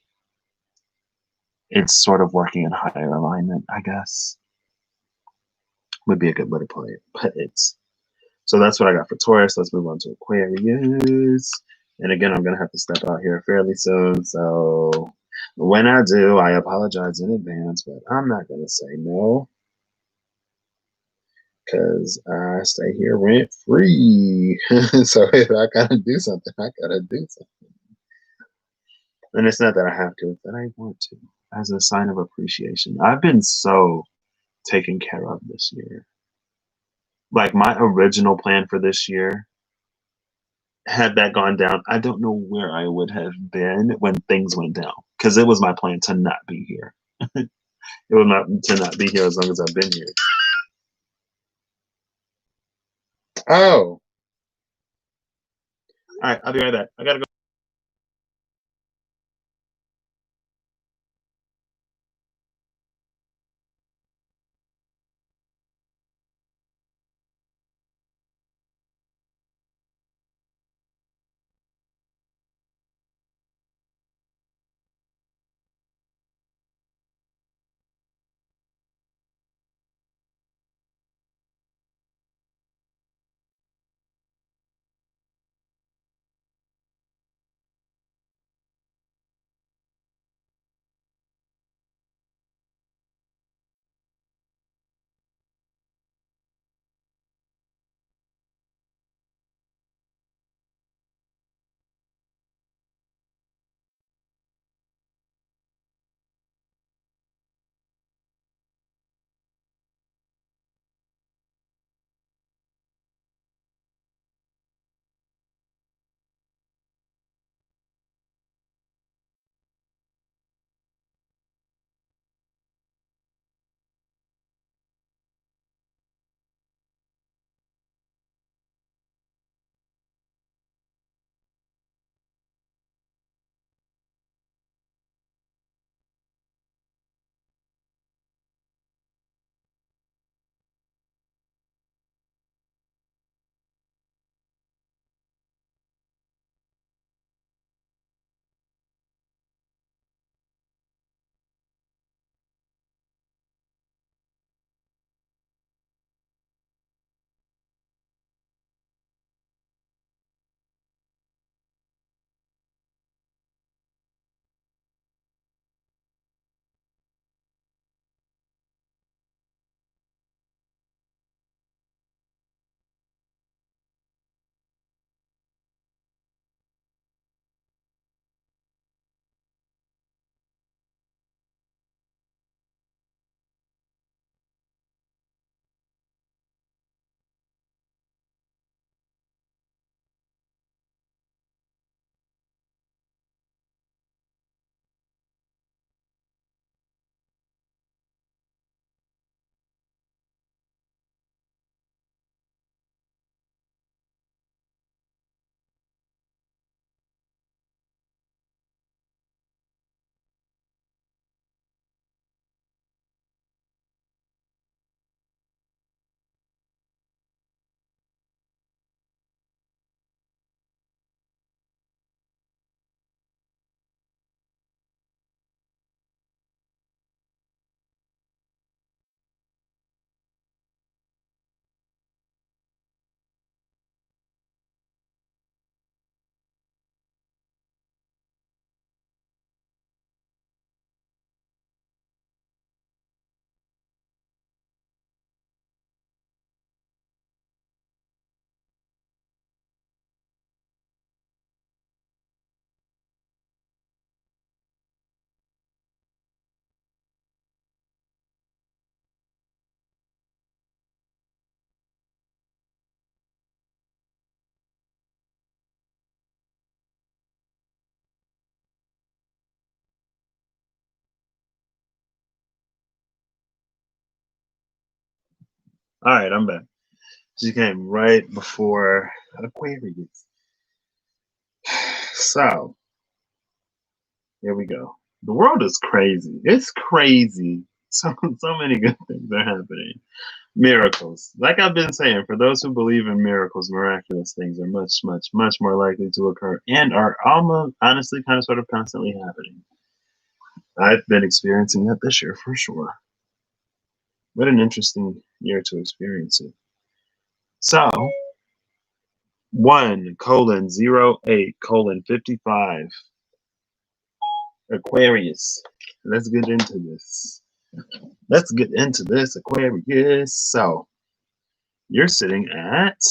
it's sort of working in higher alignment, I guess. Would be a good way to put it. But it's so that's what I got for Taurus. Let's move on to Aquarius. And again, I'm gonna have to step out here fairly soon. So when I do, I apologize in advance, but I'm not gonna say no, because I stay here rent free. So if I gotta do something, I gotta do something. And it's not that I have to, it's that I want to, as a sign of appreciation. I've been so taken care of this year. Like my original plan for this year, had that gone down, I don't know where I would have been when things went down, because it was my plan to not be here. It was not to not be here as long as I've been here. Oh, all right, I'll be right back. I gotta go. All right, I'm back. She came right before Aquarius. So here we go. The world is crazy. It's crazy. So many good things are happening. Miracles. Like I've been saying, for those who believe in miracles, miraculous things are much, much, much more likely to occur and are almost, honestly, kind of sort of constantly happening. I've been experiencing that this year for sure. What an interesting year to experience it. So, 1:08:55. Aquarius. Let's get into this. Let's get into this, Aquarius. So, you're sitting at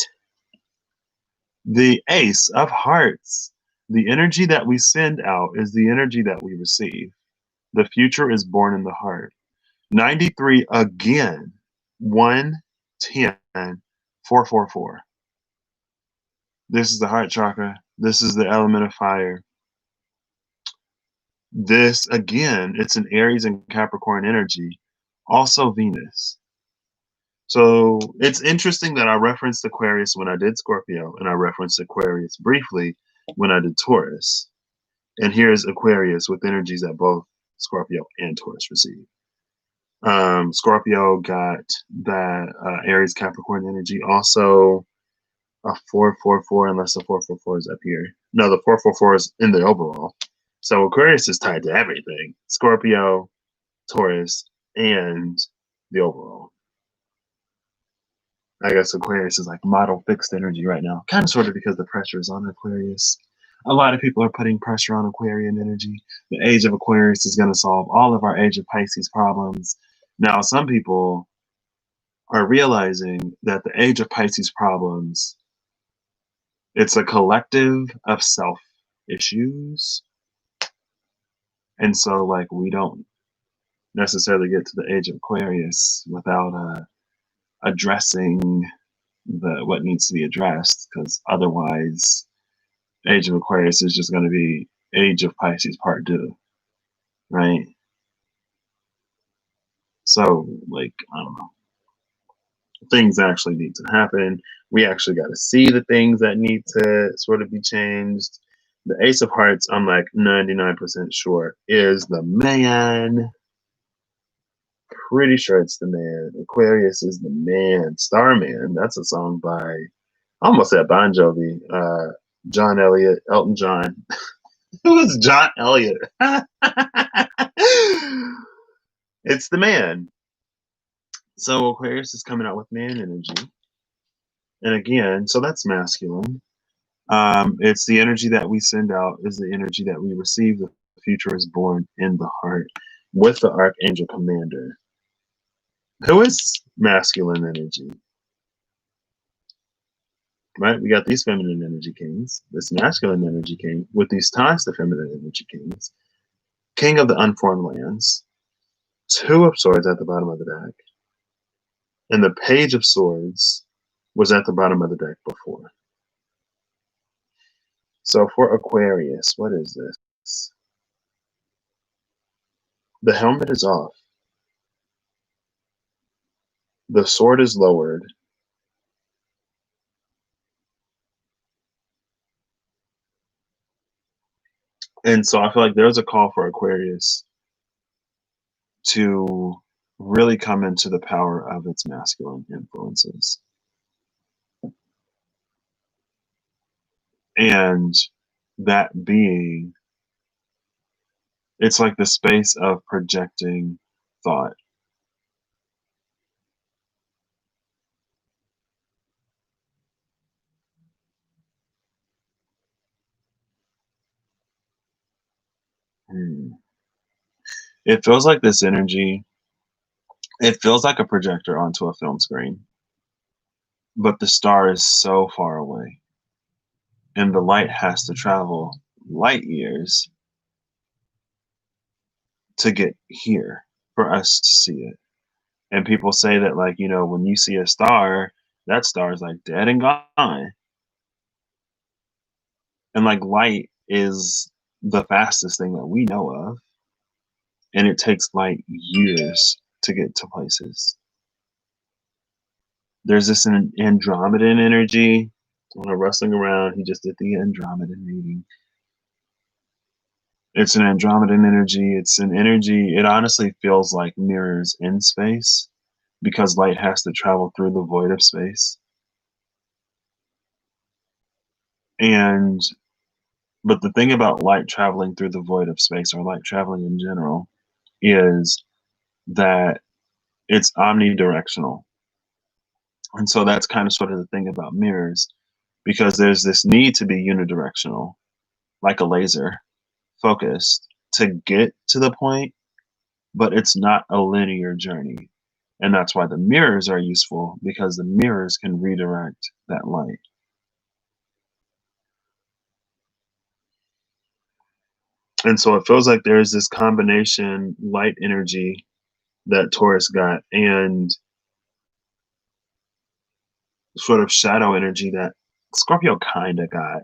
the Ace of Hearts. The energy that we send out is the energy that we receive. The future is born in the heart. 93 again. 110 444. This is the heart chakra. This is the element of fire. This, again, it's an Aries and Capricorn energy. Also Venus. So it's interesting that I referenced Aquarius when I did Scorpio, and I referenced Aquarius briefly when I did Taurus. And here's Aquarius with energies that both Scorpio and Taurus receive. Scorpio got that Aries Capricorn energy. Also, a 444, unless the 444 is up here. No, the 444 is in the overall. So Aquarius is tied to everything: Scorpio, Taurus, and the overall. I guess Aquarius is like model fixed energy right now, kind of sort of because the pressure is on Aquarius. A lot of people are putting pressure on Aquarian energy. The age of Aquarius is going to solve all of our age of Pisces problems. Now, some people are realizing that the age of Pisces problems, it's a collective of self issues. And so, like, we don't necessarily get to the age of Aquarius without addressing what needs to be addressed, because otherwise age of Aquarius is just going to be age of Pisces part 2, right? So, like, I don't know, things actually need to happen. We actually got to see the things that need to sort of be changed. The Ace of Hearts, I'm like 99% sure is the man. Pretty sure it's the man. Aquarius is the man. Starman, that's a song by, I almost said Bon Jovi, John Elliott, Elton John. Who is John Elliott? It's the man. So Aquarius is coming out with man energy. And again, so that's masculine. It's the energy that we send out is the energy that we receive. The future is born in the heart with the Archangel Commander. Who is masculine energy? Right? We got these feminine energy kings, this masculine energy king, with these ties to feminine energy kings. King of the unformed lands, 2 of swords at the bottom of the deck. And the Page of Swords was at the bottom of the deck before. So for Aquarius, what is this? The helmet is off. The sword is lowered. And so I feel like there's a call for Aquarius to really come into the power of its masculine influences. And that being, it's like the space of projecting thought. It feels like this energy, it feels like a projector onto a film screen, but the star is so far away, and the light has to travel light years to get here for us to see it. And people say that, like, you know, when you see a star, that star is like dead and gone. And like light is the fastest thing that we know of. And it takes light years to get to places. There's this an Andromedan energy. When I'm wrestling around, he just did the Andromedan reading. It's an Andromedan energy. It's an energy. It honestly feels like mirrors in space because light has to travel through the void of space. And but the thing about light traveling through the void of space, or light traveling in general, is that it's omnidirectional. And so that's kind of sort of the thing about mirrors, because there's this need to be unidirectional, like a laser, focused to get to the point, but it's not a linear journey. And that's why the mirrors are useful, because the mirrors can redirect that light. And so it feels like there's this combination light energy that Taurus got and sort of shadow energy that Scorpio kind of got.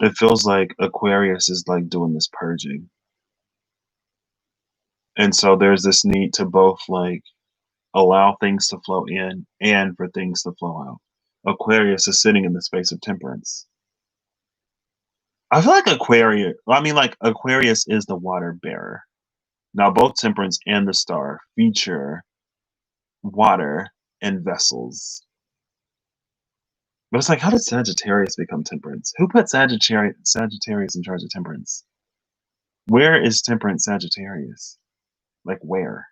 It feels like Aquarius is like doing this purging. And so there's this need to both like allow things to flow in and for things to flow out. Aquarius is sitting in the space of temperance. I feel like Aquarius is the water bearer. Now, both temperance and the star feature water and vessels. But it's like, how did Sagittarius become temperance? Who put Sagittarius in charge of temperance? Where is temperance Sagittarius? Like, where?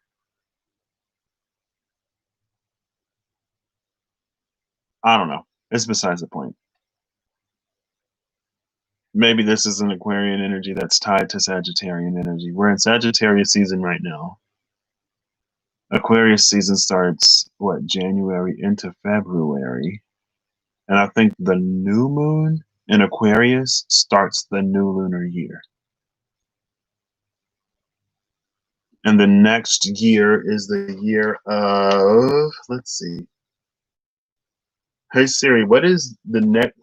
I don't know. It's besides the point. Maybe this is an Aquarian energy that's tied to Sagittarian energy. We're in Sagittarius season right now. Aquarius season starts, what, January into February. And I think the new moon in Aquarius starts the new lunar year. And the next year is the year of, let's see. Hey Siri, what is the next?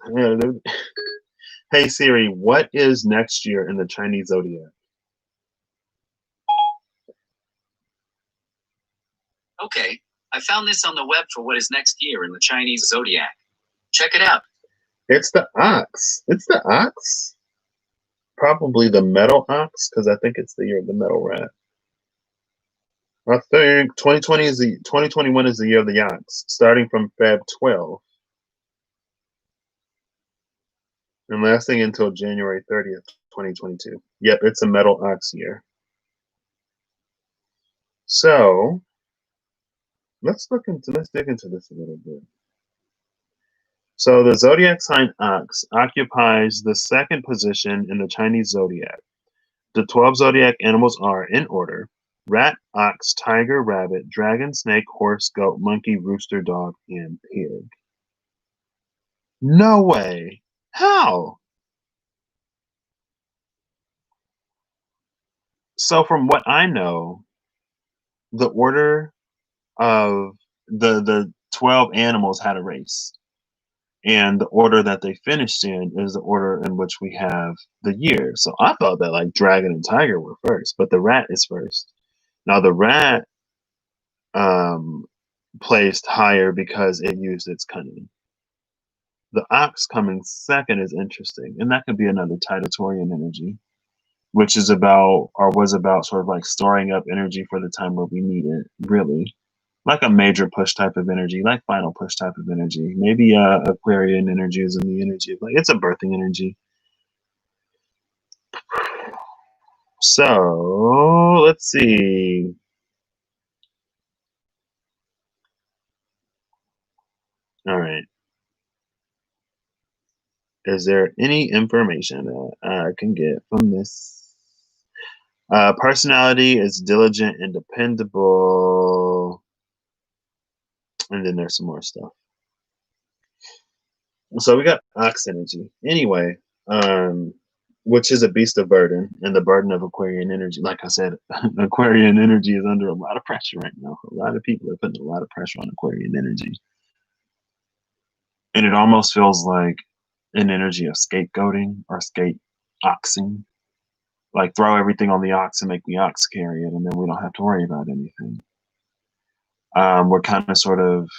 Hey Siri, what is next year in the Chinese zodiac? Okay, I found this on the web for what is next year in the Chinese zodiac. Check it out. It's the ox. It's the ox. Probably the metal ox, because I think it's the year of the metal rat. I think 2021 is the year of the ox, starting from Feb 12 and lasting until January 30th, 2022. Yep, it's a metal ox year. So let's dig into this a little bit. So the zodiac sign Ox occupies the second position in the Chinese zodiac. The 12 zodiac animals are, in order, rat, ox, tiger, rabbit, dragon, snake, horse, goat, monkey, rooster, dog, and pig. No way. How? So from what I know, the order of the 12 animals had a race. And the order that they finished in is the order in which we have the year. So I thought that like dragon and tiger were first, but the rat is first. Now the rat placed higher because it used its cunning. The ox coming second is interesting, and that could be another Titatorian energy, which is about or was about sort of like storing up energy for the time where we need it, really. Like a major push type of energy, like final push type of energy. Maybe Aquarian energy is in the energy of like it's a birthing energy. So let's see. All right. Is there any information that I can get from this? Personality is diligent and dependable. And then there's some more stuff. So we got ox energy. Anyway, which is a beast of burden, and the burden of Aquarian energy. Like I said, Aquarian energy is under a lot of pressure right now. A lot of people are putting a lot of pressure on Aquarian energy. And it almost feels like an energy of scapegoating or scape oxing. like throw everything on the ox and make the ox carry it, and then we don't have to worry about anything. We're kind of sort of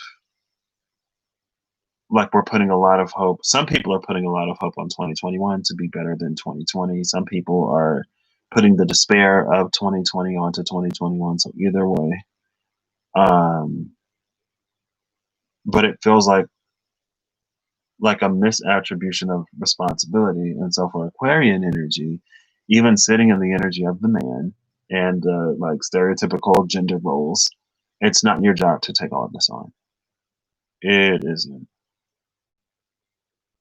like we're putting a lot of hope. Some people are putting a lot of hope on 2021 to be better than 2020. Some people are putting the despair of 2020 onto 2021. So either way, but it feels like a misattribution of responsibility. And so for Aquarian energy, even sitting in the energy of the man and like stereotypical gender roles, it's not your job to take all of this on. It isn't.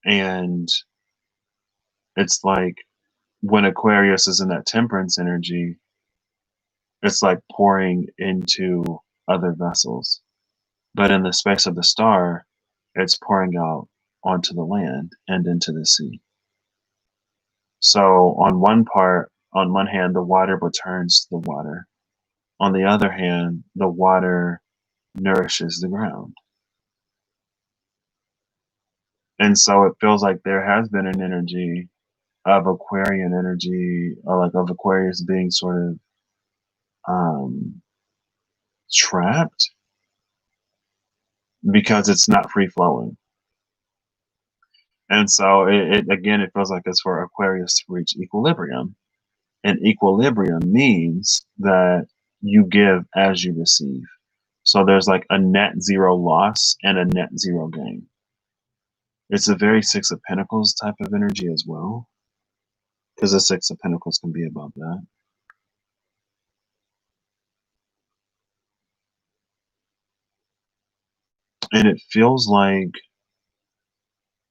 And it's like when Aquarius is in that temperance energy, it's like pouring into other vessels. But in the space of the star, it's pouring out onto the land and into the sea. So on one hand, the water returns to the water. On the other hand, the water nourishes the ground. And so it feels like there has been an energy of Aquarian energy, or like of Aquarius being sort of trapped because it's not free flowing. And so it feels like it's for Aquarius to reach equilibrium. And equilibrium means that you give as you receive. So there's like a net zero loss and a net zero gain. It's a very Six of Pentacles type of energy as well, because the Six of Pentacles can be about that. And it feels like,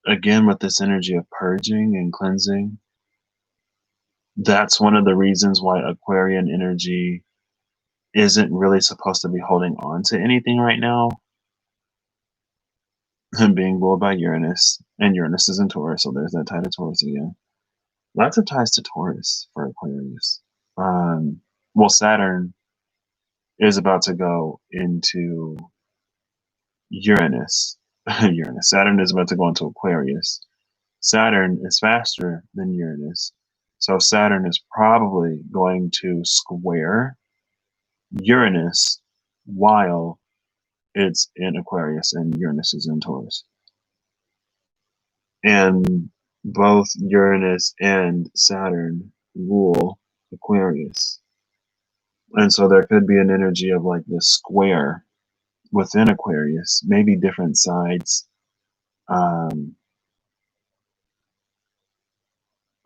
again, with this energy of purging and cleansing, that's one of the reasons why Aquarian energy isn't really supposed to be holding on to anything right now. And being ruled by Uranus, and Uranus is in Taurus, so there's that tie to Taurus again. Lots of ties to Taurus for Aquarius. Well, Saturn is about to go into Uranus. Uranus. Saturn is about to go into Aquarius. Saturn is faster than Uranus. So Saturn is probably going to square Uranus while it's in Aquarius and Uranus is in Taurus. And both Uranus and Saturn rule Aquarius. And so there could be an energy of like this square within Aquarius, maybe different sides of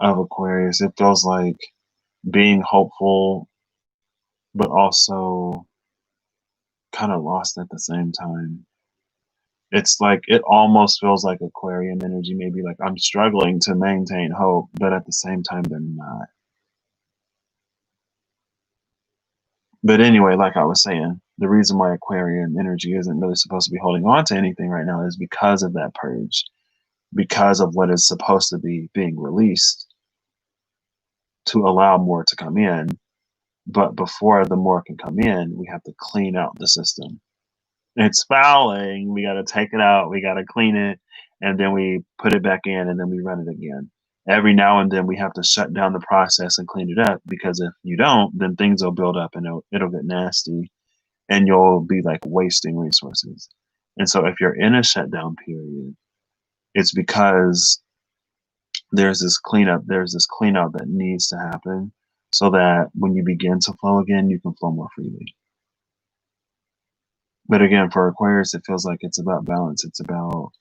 Aquarius. It feels like being hopeful, but also kind of lost at the same time. It's like it almost feels like Aquarian energy, maybe like I'm struggling to maintain hope, but at the same time, they're not. But anyway, like I was saying, the reason why Aquarian energy isn't really supposed to be holding on to anything right now is because of that purge, because of what is supposed to be being released to allow more to come in. But before the more can come in, we have to clean out the system. It's fouling. We got to take it out. We got to clean it. And then we put it back in and then we run it again. Every now and then we have to shut down the process and clean it up, because if you don't, then things will build up and it'll get nasty and you'll be like wasting resources. And so if you're in a shutdown period, it's because there's this cleanup that needs to happen so that when you begin to flow again, you can flow more freely. But again, for Aquarius, it feels like it's about balance. It's about,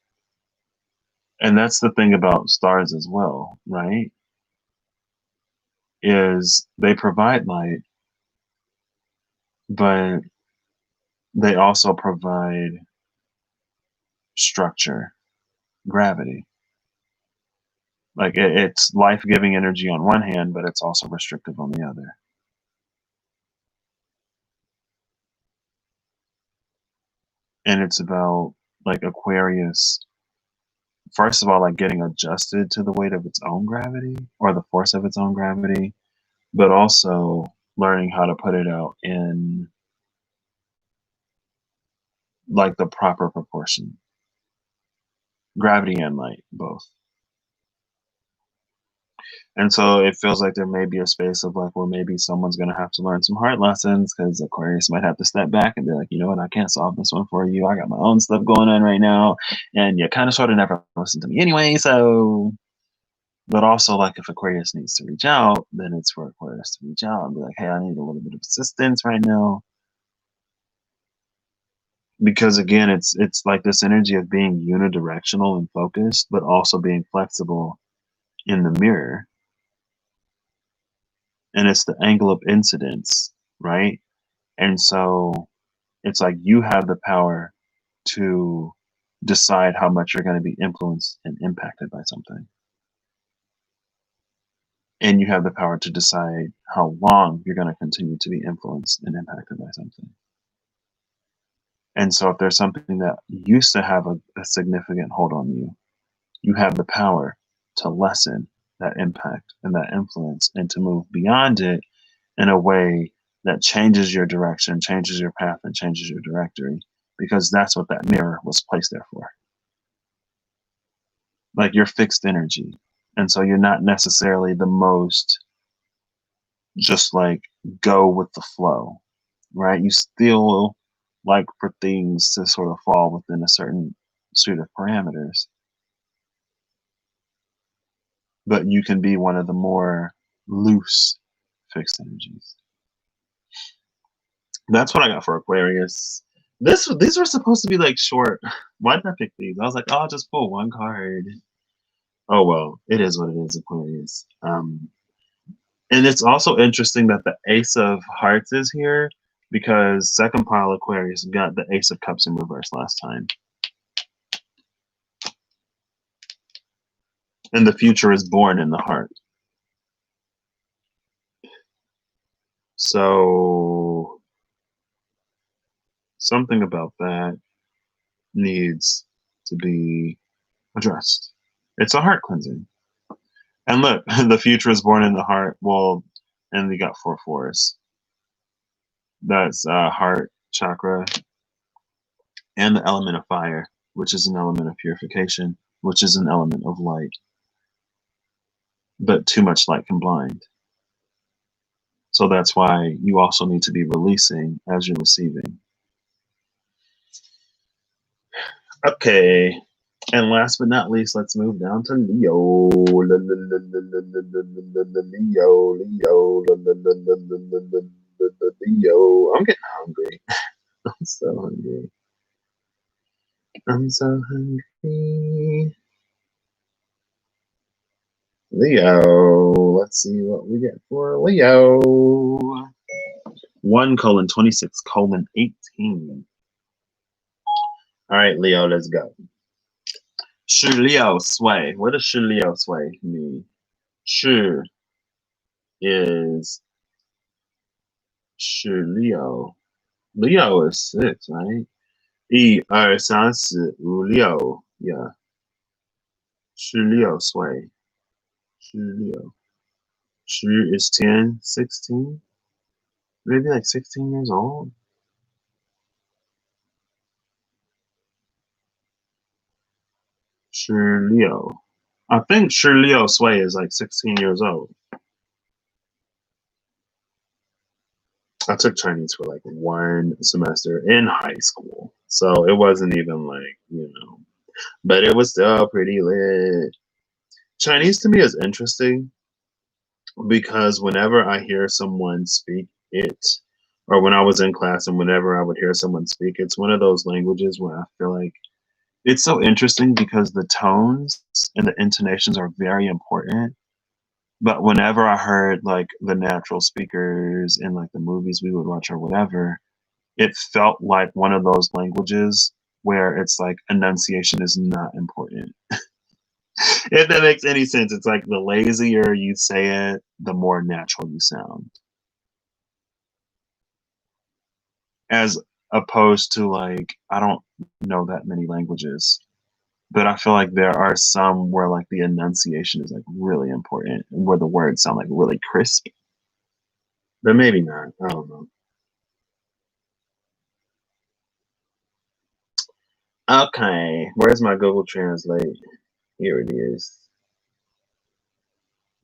and that's the thing about stars as well, right? Is they provide light, but they also provide structure, gravity. Like it's life-giving energy on one hand, but it's also restrictive on the other. And it's about like Aquarius, first of all, like getting adjusted to the weight of its own gravity or the force of its own gravity, but also learning how to put it out in like the proper proportion. Gravity and light, both. And so it feels like there may be a space of like, well, maybe someone's going to have to learn some hard lessons because Aquarius might have to step back and be like, you know what, I can't solve this one for you. I got my own stuff going on right now. And you kind of sort of never listen to me anyway. So, but also like if Aquarius needs to reach out, then it's for Aquarius to reach out and be like, hey, I need a little bit of assistance right now. Because again, it's like this energy of being unidirectional and focused, but also being flexible in the mirror. And it's the angle of incidence, right? And so it's like you have the power to decide how much you're going to be influenced and impacted by something. And you have the power to decide how long you're going to continue to be influenced and impacted by something. And so if there's something that used to have a significant hold on you, you have the power to lessen that impact and that influence and to move beyond it in a way that changes your direction, changes your path, and changes your directory, because that's what that mirror was placed there for. Like you're fixed energy. And so you're not necessarily the most just like go with the flow, right? You still like for things to sort of fall within a certain suite of parameters, but you can be one of the more loose fixed energies. That's what I got for Aquarius. These were supposed to be like short. Why did I pick these? I was like, oh, I'll just pull one card. Oh well, it is what it is, Aquarius. And it's also interesting that the Ace of Hearts is here because second pile Aquarius got the Ace of Cups in reverse last time. And the future is born in the heart. So something about that needs to be addressed. It's a heart cleansing. And look, the future is born in the heart. Well, and we got 4 fours. That's heart chakra and the element of fire, which is an element of purification, which is an element of light. But too much light can blind. So that's why you also need to be releasing as you're receiving. Okay. And last but not least, let's move down to Leo. Leo. I'm getting hungry. I'm so hungry. I'm so hungry. Leo. Let's see what we get for Leo. 1:26:18. All right, Leo, let's go. 是 Leo sway. What does 是 Leo sway mean? 是 is 是 Leo. Leo is 6, right? 1、2、3、4、5、6. Yeah. 是 Leo sway. 是 Leo. 是 is 10, 16? Maybe like 16 years old? Shi Leo. I think Shi Leo Sway is like 16 years old. I took Chinese for like 1 semester in high school. So it wasn't even like, but it was still pretty lit. Chinese to me is interesting because whenever I hear someone speak it, or when I was in class and whenever I would hear someone speak, it's one of those languages where I feel like it's so interesting because the tones and the intonations are very important. But whenever I heard like the natural speakers in like the movies we would watch or whatever, it felt like one of those languages where it's like enunciation is not important. If that makes any sense, it's like the lazier you say it, the more natural you sound. As opposed to like, I don't know that many languages, but I feel like there are some where like the enunciation is like really important and where the words sound like really crisp. But maybe not. I don't know. Okay, where's my Google Translate? Here it is.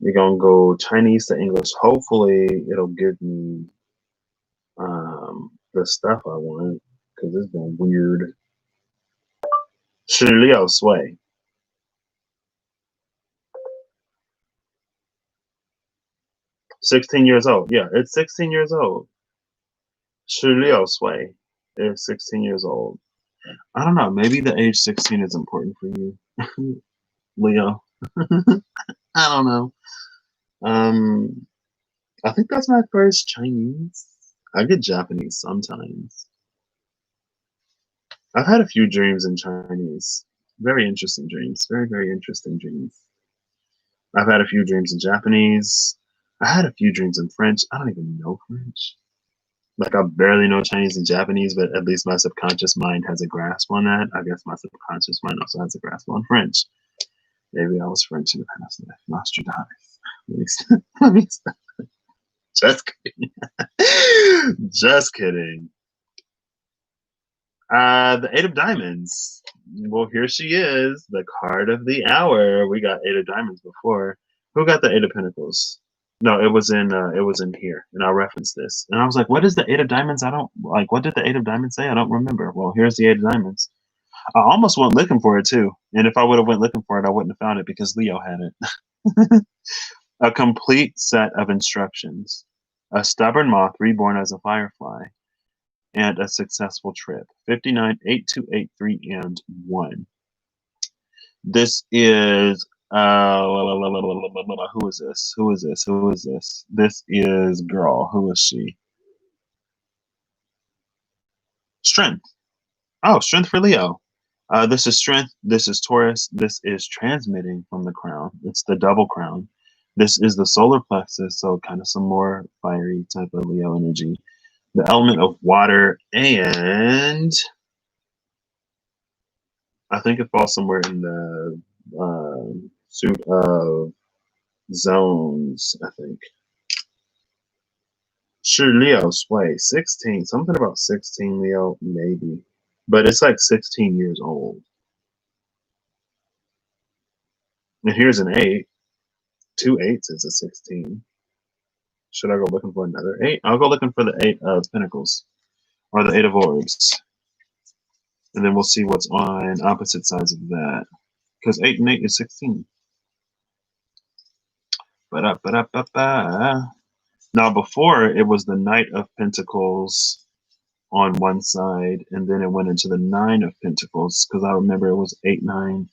We're gonna go Chinese to English. Hopefully, it'll give me the stuff I want because it's been weird. 16岁. 16 years old. Yeah, it's 16 years old. 16岁 is 16 years old. I don't know. Maybe the age 16 is important for you, Leo. I don't know. I think that's my first Chinese. I get Japanese sometimes. I've had a few dreams in Chinese. Very interesting dreams. Very, very interesting dreams. I've had a few dreams in Japanese. I had a few dreams in French. I don't even know French. Like, I barely know Chinese and Japanese, but at least my subconscious mind has a grasp on that. I guess my subconscious mind also has a grasp on French. Maybe I was French in the past life. Nostradamus. Let me stop. Just kidding. Just kidding. The Eight of Diamonds. Well, here she is, the card of the hour. We got Eight of Diamonds before. Who got the Eight of Pentacles? No, it was in here, and I'll reference this. And I was like, what is the Eight of Diamonds? I don't like. What did the Eight of Diamonds say? I don't remember. Well, here's the Eight of Diamonds. I almost went looking for it too, and if I would have went looking for it, I wouldn't have found it because Leo had it. A complete set of instructions. A stubborn moth reborn as a firefly. And a successful trip. 59, 8283, and 1. This is who is this? Who is this? Who is this? This is girl. Who is she? Strength. Oh, strength for Leo. This is strength. This is Taurus. This is transmitting from the crown. It's the double crown. This is the solar plexus, so kind of some more fiery type of Leo energy. The element of water, and I think it falls somewhere in the suit of zones, I think. Sure, Leo sway 16. Something about 16, Leo, maybe. But it's like 16 years old. And here's an 8. 2 8s is a 16. Should I go looking for another 8? I'll go looking for the 8 of Pentacles. Or the 8 of Orbs. And then we'll see what's on opposite sides of that. Because 8 and 8 is 16. Ba-da-ba-da-ba-ba. Now, before, it was the Knight of Pentacles on one side, and then it went into the 9 of Pentacles, because I remember it was 8, 9.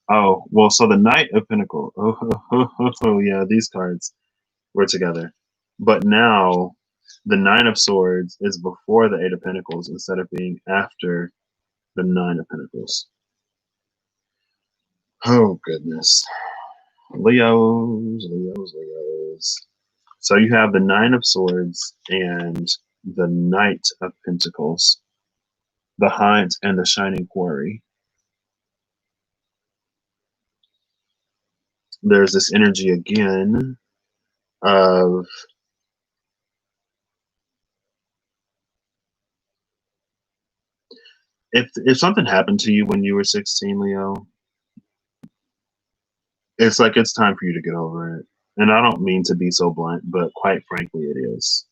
Oh, well, so the Knight of Pentacles. Oh, yeah, these cards were together. But now, the 9 of Swords is before the 8 of Pentacles instead of being after the 9 of Pentacles. Oh, goodness. Leos. So you have the 9 of Swords and the Knight of Pentacles, the Hunt and the Shining Quarry. There's this energy again of if something happened to you when you were 16, Leo, it's like it's time for you to get over it. And I don't mean to be so blunt, but quite frankly, it is.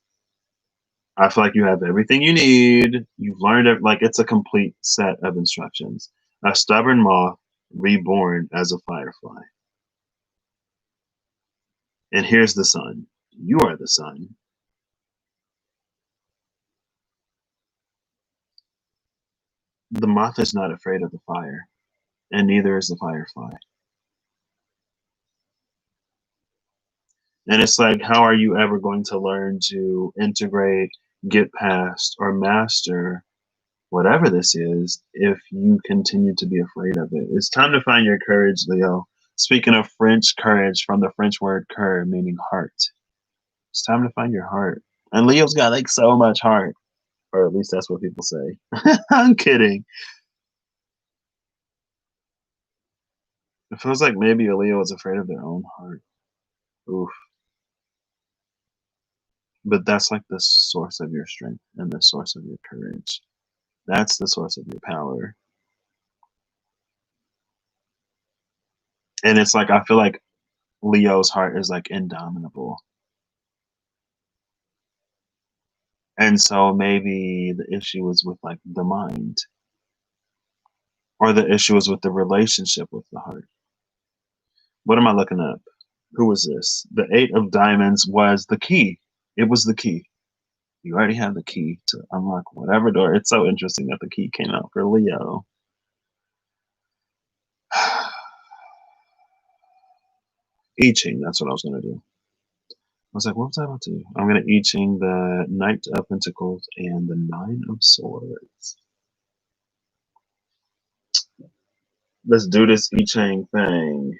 I feel like you have everything you need. You've learned it. Like, it's a complete set of instructions. A stubborn moth reborn as a firefly. And here's the sun. You are the sun. The moth is not afraid of the fire, and neither is the firefly. And it's like, how are you ever going to learn to integrate, get past, or master whatever this is if you continue to be afraid of it? It's time to find your courage, Leo. Speaking of French courage, from the French word cœur, meaning heart. It's time to find your heart. And Leo's got like so much heart. Or at least that's what people say. I'm kidding. It feels like maybe a Leo is afraid of their own heart. Oof. But that's like the source of your strength and the source of your courage. That's the source of your power. And it's like, I feel like Leo's heart is like indomitable. And so maybe the issue is with like the mind, or the issue is with the relationship with the heart. What am I looking up? Who was this? The Eight of Diamonds was the key. It was the key. You already have the key to unlock whatever door. It's so interesting that the key came out for Leo. I Ching, that's what I was going to do. I was like, what was I about to do? I'm going to I Ching the Knight of Pentacles and the Nine of Swords. Let's do this I Ching thing.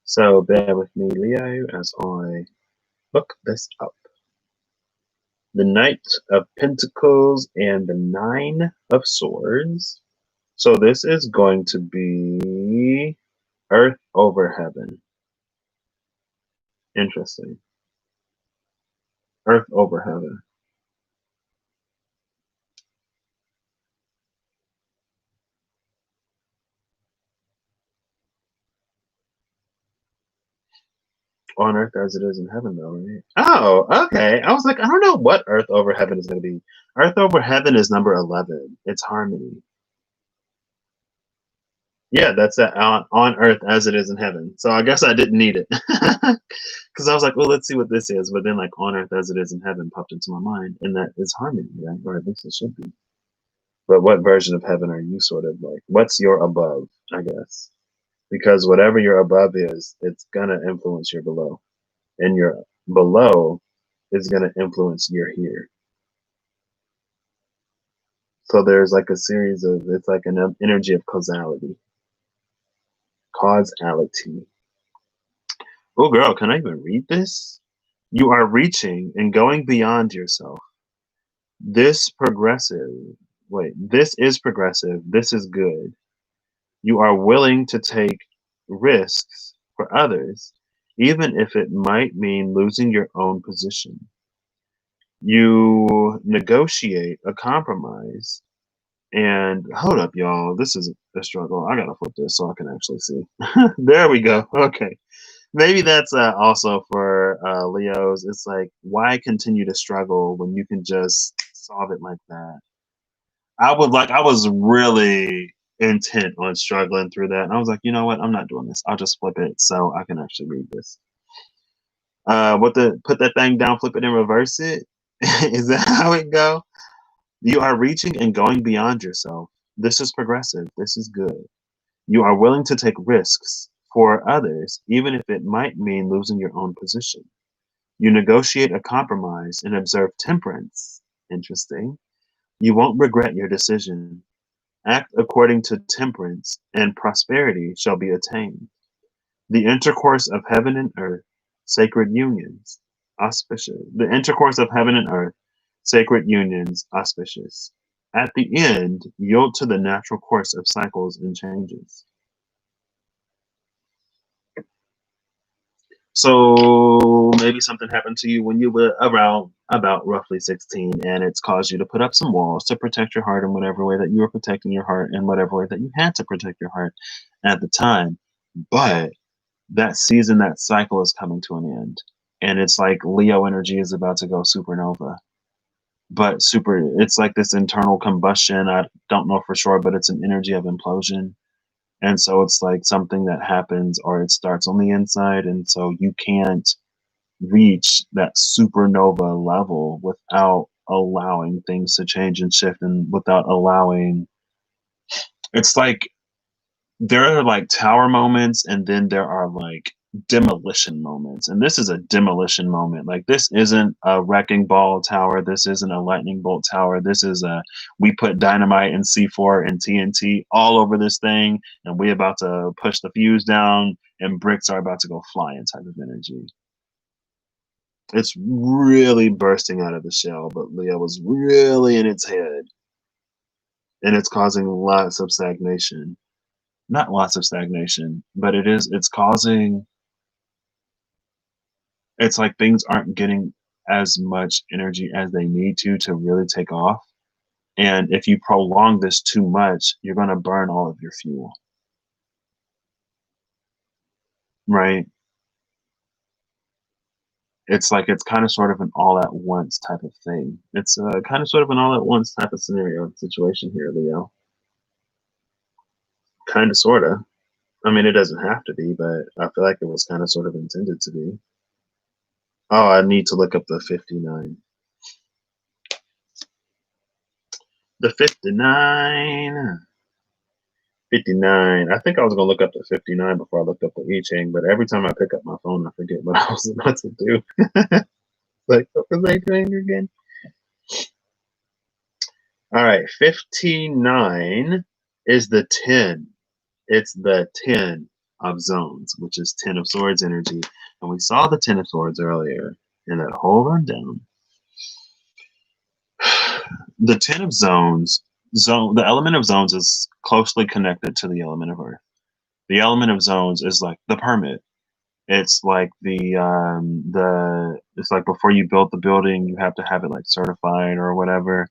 So bear with me, Leo, as I look this up. The Knight of Pentacles and the Nine of Swords. So this is going to be Earth over Heaven. Interesting. Earth over Heaven. On Earth as it is in heaven, though, right? Oh, okay. I was like, I don't know what Earth over Heaven is going to be. Earth over Heaven is number 11. It's harmony. Yeah, that's that on Earth as it is in heaven. So I guess I didn't need it. Because I was like, well, let's see what this is. But then, like, on Earth as it is in heaven popped into my mind. And that is harmony, right? Or at least it should be. But what version of heaven are you sort of like? What's your above, I guess? Because whatever your above is, it's going to influence your below. And your below is going to influence your here. So there's like a series of, it's like an energy of causality. Causality. Oh, girl, can I even read this? You are reaching and going beyond yourself. This progressive, this is progressive. This is good. You are willing to take risks for others, even if it might mean losing your own position. You negotiate a compromise. And hold up, y'all. This is a struggle. I gotta flip this so I can actually see. There we go. Okay. Maybe that's also for Leos. It's like, why continue to struggle when you can just solve it like that? I was really intent on struggling through that. And I was like, you know what? I'm not doing this. I'll just flip it so I can actually read this. Put that thing down, flip it and reverse it? Is that how it go? You are reaching and going beyond yourself. This is progressive. This is good. You are willing to take risks for others, even if it might mean losing your own position. You negotiate a compromise and observe temperance. Interesting. You won't regret your decision. Act according to temperance, and prosperity shall be attained. The intercourse of heaven and earth, sacred unions, auspicious. The intercourse of heaven and earth, sacred unions, auspicious. At the end, yield to the natural course of cycles and changes. So maybe something happened to you when you were around about roughly 16, and it's caused you to put up some walls to protect your heart in whatever way that you were protecting your heart, in whatever way that you had to protect your heart at the time. But that season, that cycle is coming to an end. And it's like Leo energy is about to go supernova. But it's like this internal combustion. I don't know for sure, but it's an energy of implosion. And so it's like something that happens or it starts on the inside. And so you can't reach that supernova level without allowing things to change and shift, and without allowing, it's like there are like tower moments, and then there are like demolition moments. And this is a demolition moment. Like, this isn't a wrecking ball tower. This isn't a lightning bolt tower. This is we put dynamite and C4 and TNT all over this thing, and we about to push the fuse down, and bricks are about to go flying type of energy. It's really bursting out of the shell, but Leo was really in its head, and it's causing lots of stagnation. Not lots of stagnation, but it's causing, it's like things aren't getting as much energy as they need to really take off. And if you prolong this too much, you're going to burn all of your fuel, right? It's like it's kind of sort of an all at once type of thing. It's kind of sort of an all at once type of scenario situation here, Leo. Kind of, sort of. I mean, it doesn't have to be, but I feel like it was kind of sort of intended to be. Oh, I need to look up the 59. The 59. 59. I think I was going to look up the 59 before I looked up the I Ching, but every time I pick up my phone, I forget what I was about to do. Like, what was I doing again? All right, 59 is the 10. It's the 10 of zones, which is 10 of swords energy. And we saw the 10 of swords earlier in that whole rundown. The 10 of zones, the element of zones is closely connected to the element of earth. The element of zones is like the permit. It's like it's like before you build the building, you have to have it like certified or whatever.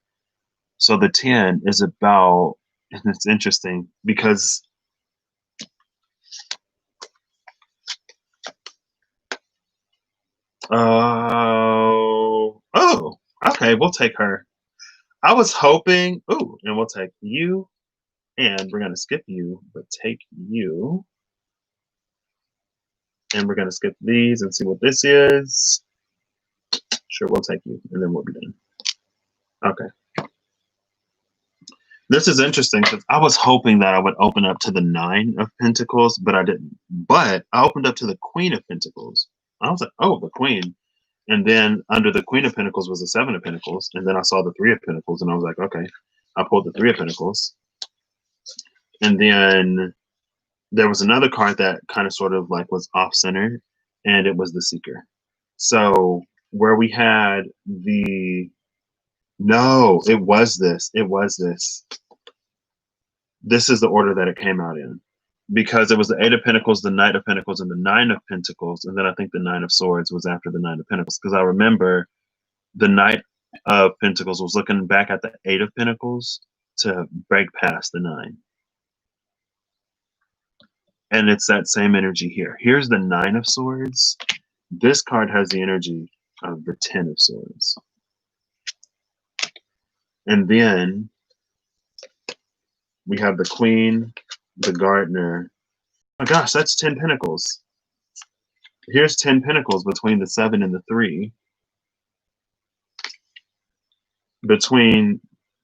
So the 10 is about, and it's interesting because okay, we'll take her. I was hoping, and we'll take you, and we're gonna skip you, but take you. And we're gonna skip these and see what this is. Sure, we'll take you, and then we'll be done. Okay. This is interesting because I was hoping that I would open up to the 9 of Pentacles, but I didn't. But I opened up to the Queen of Pentacles. I was like, oh, the Queen. And then under the Queen of Pentacles was the 7 of Pentacles. And then I saw the 3 of Pentacles, and I was like, okay. I pulled the 3 of Pentacles. And then there was another card that kind of sort of like was off-center, and it was the Seeker. So where we had the... No, it was this. It was this. This is the order that it came out in, because it was the 8 of Pentacles, the Knight of Pentacles, and the 9 of Pentacles, and then I think the 9 of Swords was after the 9 of Pentacles, because I remember the Knight of Pentacles was looking back at the 8 of Pentacles to break past the 9. And it's that same energy here. Here's the 9 of Swords. This card has the energy of the 10 of Swords. And then we have the Queen, the Gardener. Oh my gosh, that's 10 Pentacles. Here's 10 Pentacles between the 7 and the 3. Between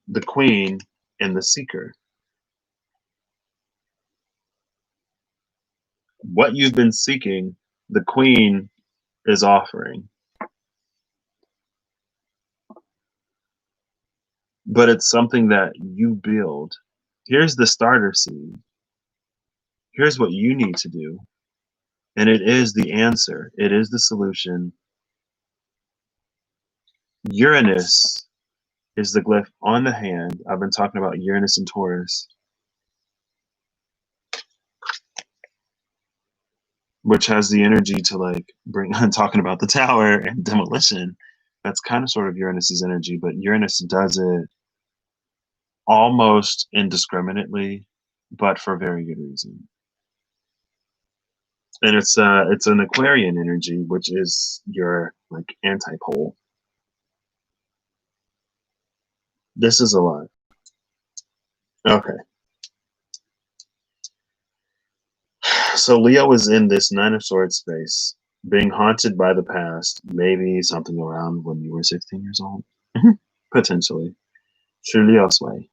the Queen and the Seeker. What you've been seeking, the Queen is offering. But it's something that you build. Here's the starter seed. Here's what you need to do. And it is the answer. It is the solution. Uranus is the glyph on the hand. I've been talking about Uranus and Taurus, which has the energy to like bring on talking about the tower and demolition. That's kind of sort of Uranus's energy, but Uranus does it almost indiscriminately, but for very good reason. And it's an Aquarian energy, which is your like antipole. This is a lot. Okay. So Leo is in this 9 of Swords space, being haunted by the past, maybe something around when you were 16 years old, potentially. Leo sway.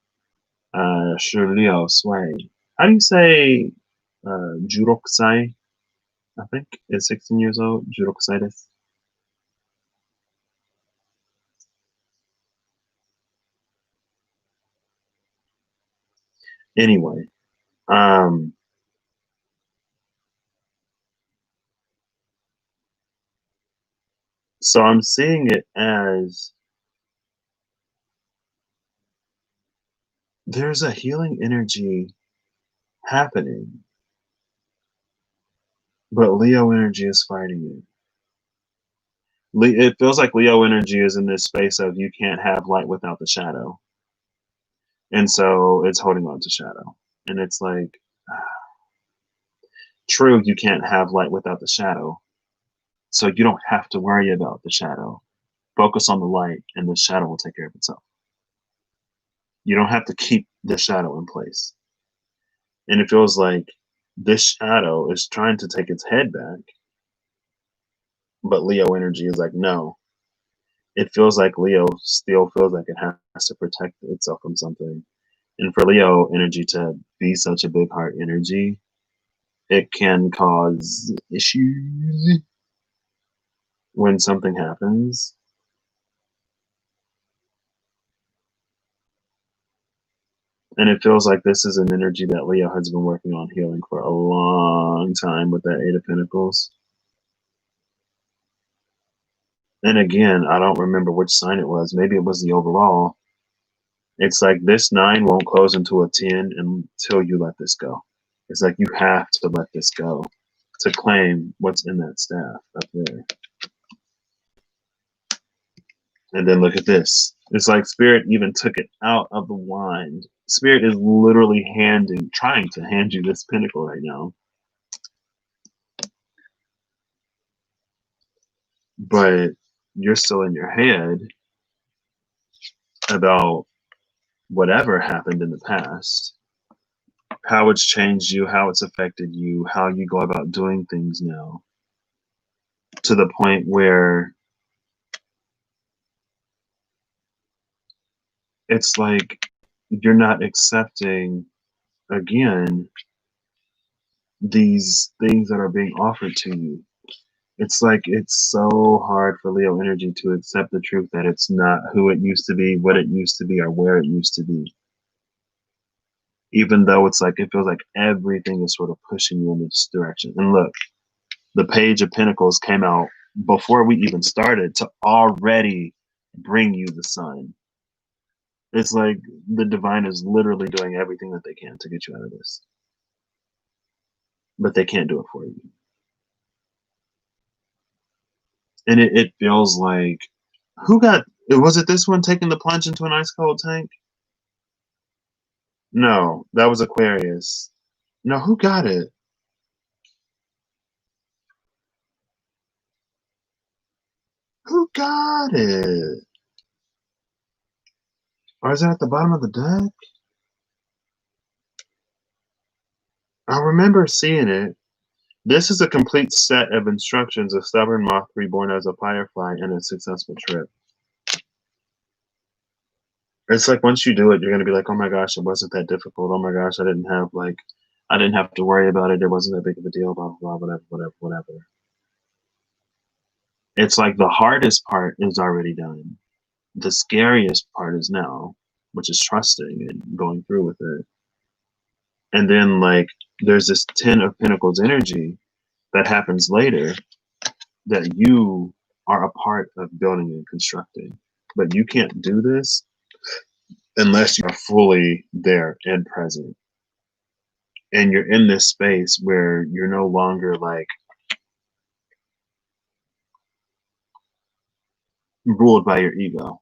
Leo sway. How do you say Jurokusai? I think is 16 years old. Jurokusai desu. Anyway, so I'm seeing it as there's a healing energy happening, but Leo energy is fighting it. It feels like Leo energy is in this space of you can't have light without the shadow. And so it's holding on to shadow. And it's like, true, you can't have light without the shadow. So you don't have to worry about the shadow. Focus on the light and the shadow will take care of itself. You don't have to keep the shadow in place. And it feels like this shadow is trying to take its head back, but Leo energy is like, no. It feels like Leo still feels like it has to protect itself from something. And for Leo energy to be such a big heart energy, it can cause issues when something happens. And it feels like this is an energy that Leo has been working on healing for a long time with that Eight of Pentacles. And again, I don't remember which sign it was. Maybe it was the overall. It's like this 9 won't close into a 10 until you let this go. It's like you have to let this go to claim what's in that staff up there. And then look at this. It's like Spirit even took it out of the wand. Spirit is literally trying to hand you this pentacle right now. But you're still in your head about whatever happened in the past, how it's changed you, how it's affected you, how you go about doing things now, to the point where it's like you're not accepting, again, these things that are being offered to you. It's like it's so hard for Leo energy to accept the truth that it's not who it used to be, what it used to be, or where it used to be. Even though it's like it feels like everything is sort of pushing you in this direction. And look, the Page of Pentacles came out before we even started to already bring you the sun. It's like the divine is literally doing everything that they can to get you out of this. But they can't do it for you. And it feels like, was it this one taking the plunge into an ice cold tank? No, that was Aquarius. No, who got it? Who got it? Or is it at the bottom of the deck? I remember seeing it. This is a complete set of instructions, a stubborn moth reborn as a firefly and a successful trip. It's like once you do it, you're gonna be like, oh my gosh, it wasn't that difficult. Oh my gosh, I didn't have to worry about it. It wasn't that big of a deal, blah, blah, blah, whatever. It's like the hardest part is already done. The scariest part is now, which is trusting and going through with it. And then like there's this 10 of Pentacles energy that happens later that you are a part of building and constructing. But you can't do this unless you're fully there and present. And you're in this space where you're no longer like ruled by your ego.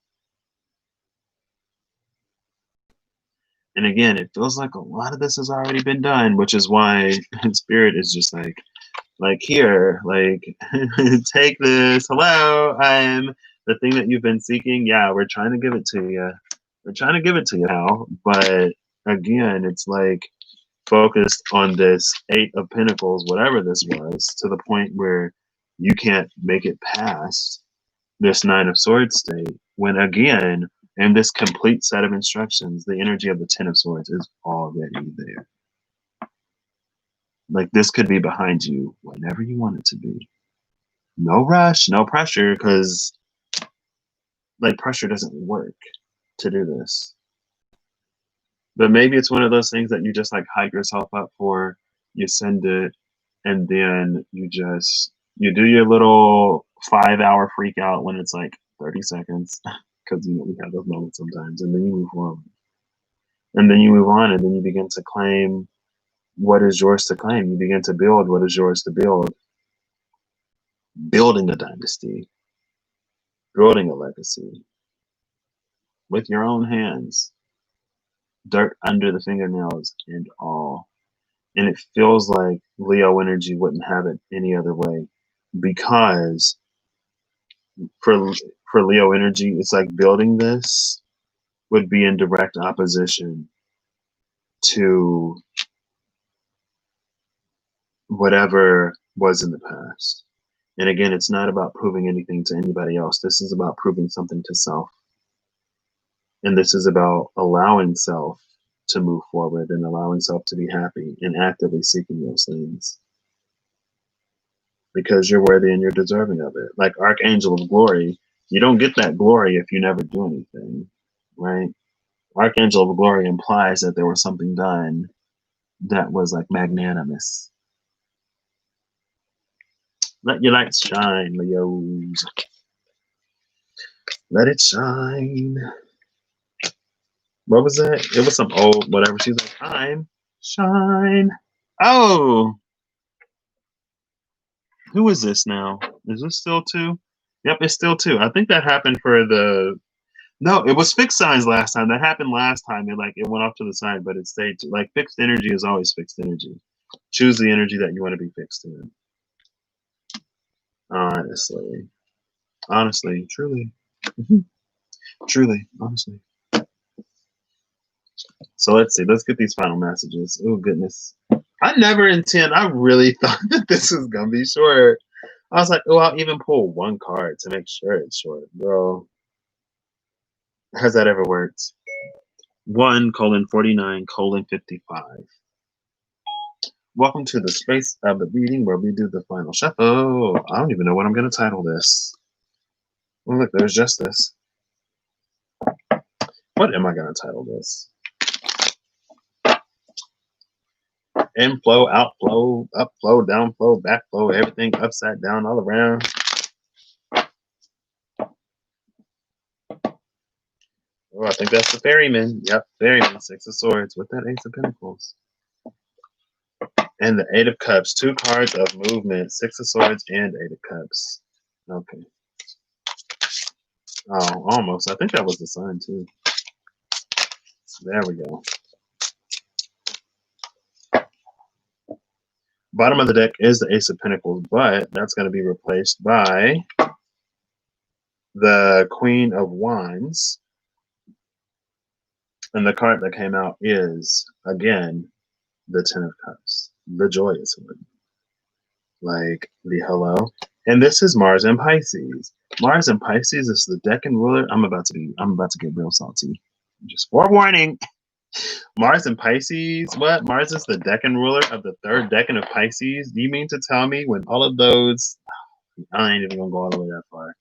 And again, it feels like a lot of this has already been done, which is why Spirit is just like here, like take this. Hello, I'm the thing that you've been seeking. Yeah, we're trying to give it to you. We're trying to give it to you now. But again, it's like focused on this Eight of Pentacles, whatever this was, to the point where you can't make it past this Nine of Swords state. When again, in this complete set of instructions, the energy of the Ten of Swords is already there. Like this could be behind you whenever you want it to be. No rush, no pressure, because like pressure doesn't work to do this. But maybe it's one of those things that you just like hype yourself up for, you send it, and then you do your little 5-hour freak out when it's like 30 seconds, because we have those moments sometimes, and then you move on. And then you move on, and then you begin to claim what is yours to claim. You begin to build what is yours to build. Building a dynasty, building a legacy with your own hands. dirt under the fingernails and all. And it feels like Leo energy wouldn't have it any other way, because for Leo energy, it's like building this would be in direct opposition to whatever was in the past. And again, it's not about proving anything to anybody else. This is about proving something to self. And this is about allowing self to move forward and allowing self to be happy and actively seeking those things. Because you're worthy and you're deserving of it. Like Archangel of Glory, you don't get that glory if you never do anything, right? Archangel of Glory implies that there was something done that was like magnanimous. Let your light shine, Leos. Let it shine. What was that? It was some old whatever. She's like, I'm shine. Oh, who is this now? Is this still 2? Yep, it's still 2. I think that happened for the. No, it was fixed signs last time. That happened last time. It went off to the side, but it stayed. Like fixed energy is always fixed energy. Choose the energy that you want to be fixed in. Honestly, truly, truly, honestly. So let's see. Let's get these final messages. Oh goodness, I really thought that this was gonna be short. I was like, oh, I'll even pull one card to make sure it's short, bro. Has that ever worked? 1:49:55. Welcome to the space of the reading where we do the final shuffle. I don't even know what I'm going to title this. Oh, look, there's justice. What am I going to title this? Inflow, outflow, upflow, downflow, backflow, everything upside down, all around. Oh, I think that's the ferryman. Yep, ferryman, 6 of Swords with that Ace of Pentacles. And the 8 of Cups, 2 cards of movement, 6 of Swords and 8 of Cups. Okay. Oh, almost. I think that was the sign too. There we go. Bottom of the deck is the Ace of Pentacles, but that's going to be replaced by the Queen of Wands. And the card that came out is, again, the 10 of Cups, the joyous one. Like the hello. And this is Mars and Pisces. Mars and Pisces is the decan ruler. I'm about to get real salty. Just forewarning. Mars and Pisces, what? Mars is the decan ruler of the 3rd decan of Pisces. Do you mean to tell me when all of those, I ain't even gonna go all the way that far.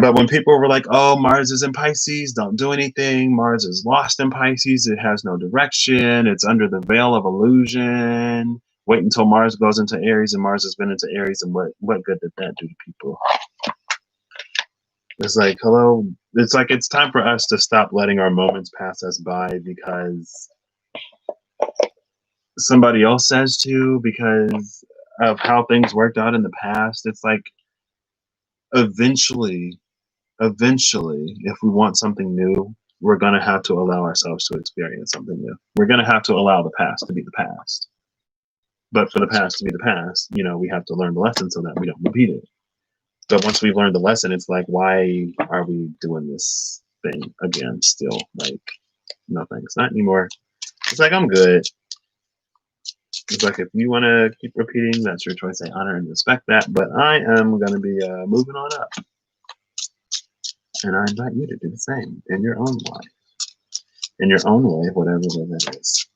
But when people were like, oh, Mars is in Pisces, don't do anything. Mars is lost in Pisces. It has no direction. It's under the veil of illusion. Wait until Mars goes into Aries, and Mars has been into Aries, and what good did that do to people? It's like, hello. It's like it's time for us to stop letting our moments pass us by because somebody else says to, because of how things worked out in the past. It's like eventually, if we want something new, we're going to have to allow ourselves to experience something new. We're going to have to allow the past to be the past. But for the past to be the past, we have to learn the lesson so that we don't repeat it. But once we've learned the lesson, it's like, why are we doing this thing again still? Like, no thanks, not anymore. It's like, I'm good. It's like, if you want to keep repeating, that's your choice. I honor and respect that. But I am going to be moving on up. And I invite you to do the same in your own life. In your own way, whatever that is.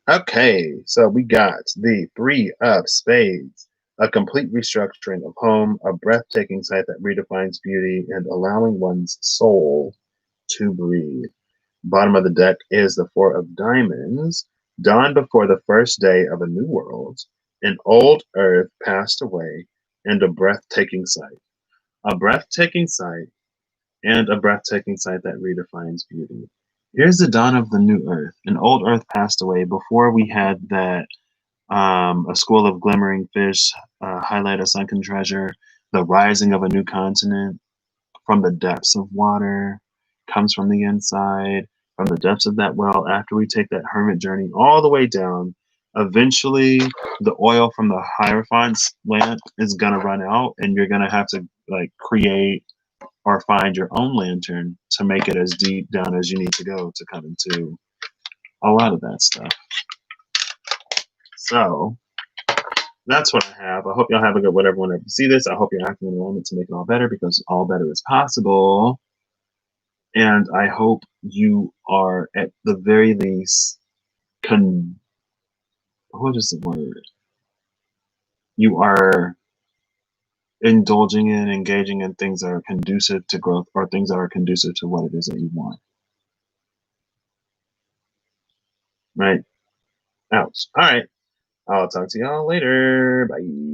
Okay, so we got the 3 of Spades. A complete restructuring of home, a breathtaking sight that redefines beauty, and allowing one's soul to breathe. Bottom of the deck is the 4 of Diamonds. Dawn before the first day of a new world. An old earth passed away, and a breathtaking sight. A breathtaking sight, and a breathtaking sight that redefines beauty. Here's the dawn of the new earth. An old earth passed away before we had that a school of glimmering fish, highlight a sunken treasure, the rising of a new continent from the depths of water. comes from the inside, from the depths of that well, after we take that hermit journey all the way down, eventually the oil from the Hierophant lamp is gonna run out, and you're gonna have to like create or find your own lantern to make it as deep down as you need to go to come into a lot of that stuff. So that's what I have. I hope y'all have a good whatever whenever you see this. I hope you're acting in the moment to make it all better, because all better is possible. And I hope you are at the very least what is the word? You are indulging in, engaging in things that are conducive to growth, or things that are conducive to what it is that you want. Right? Ouch. All right. I'll talk to y'all later. Bye.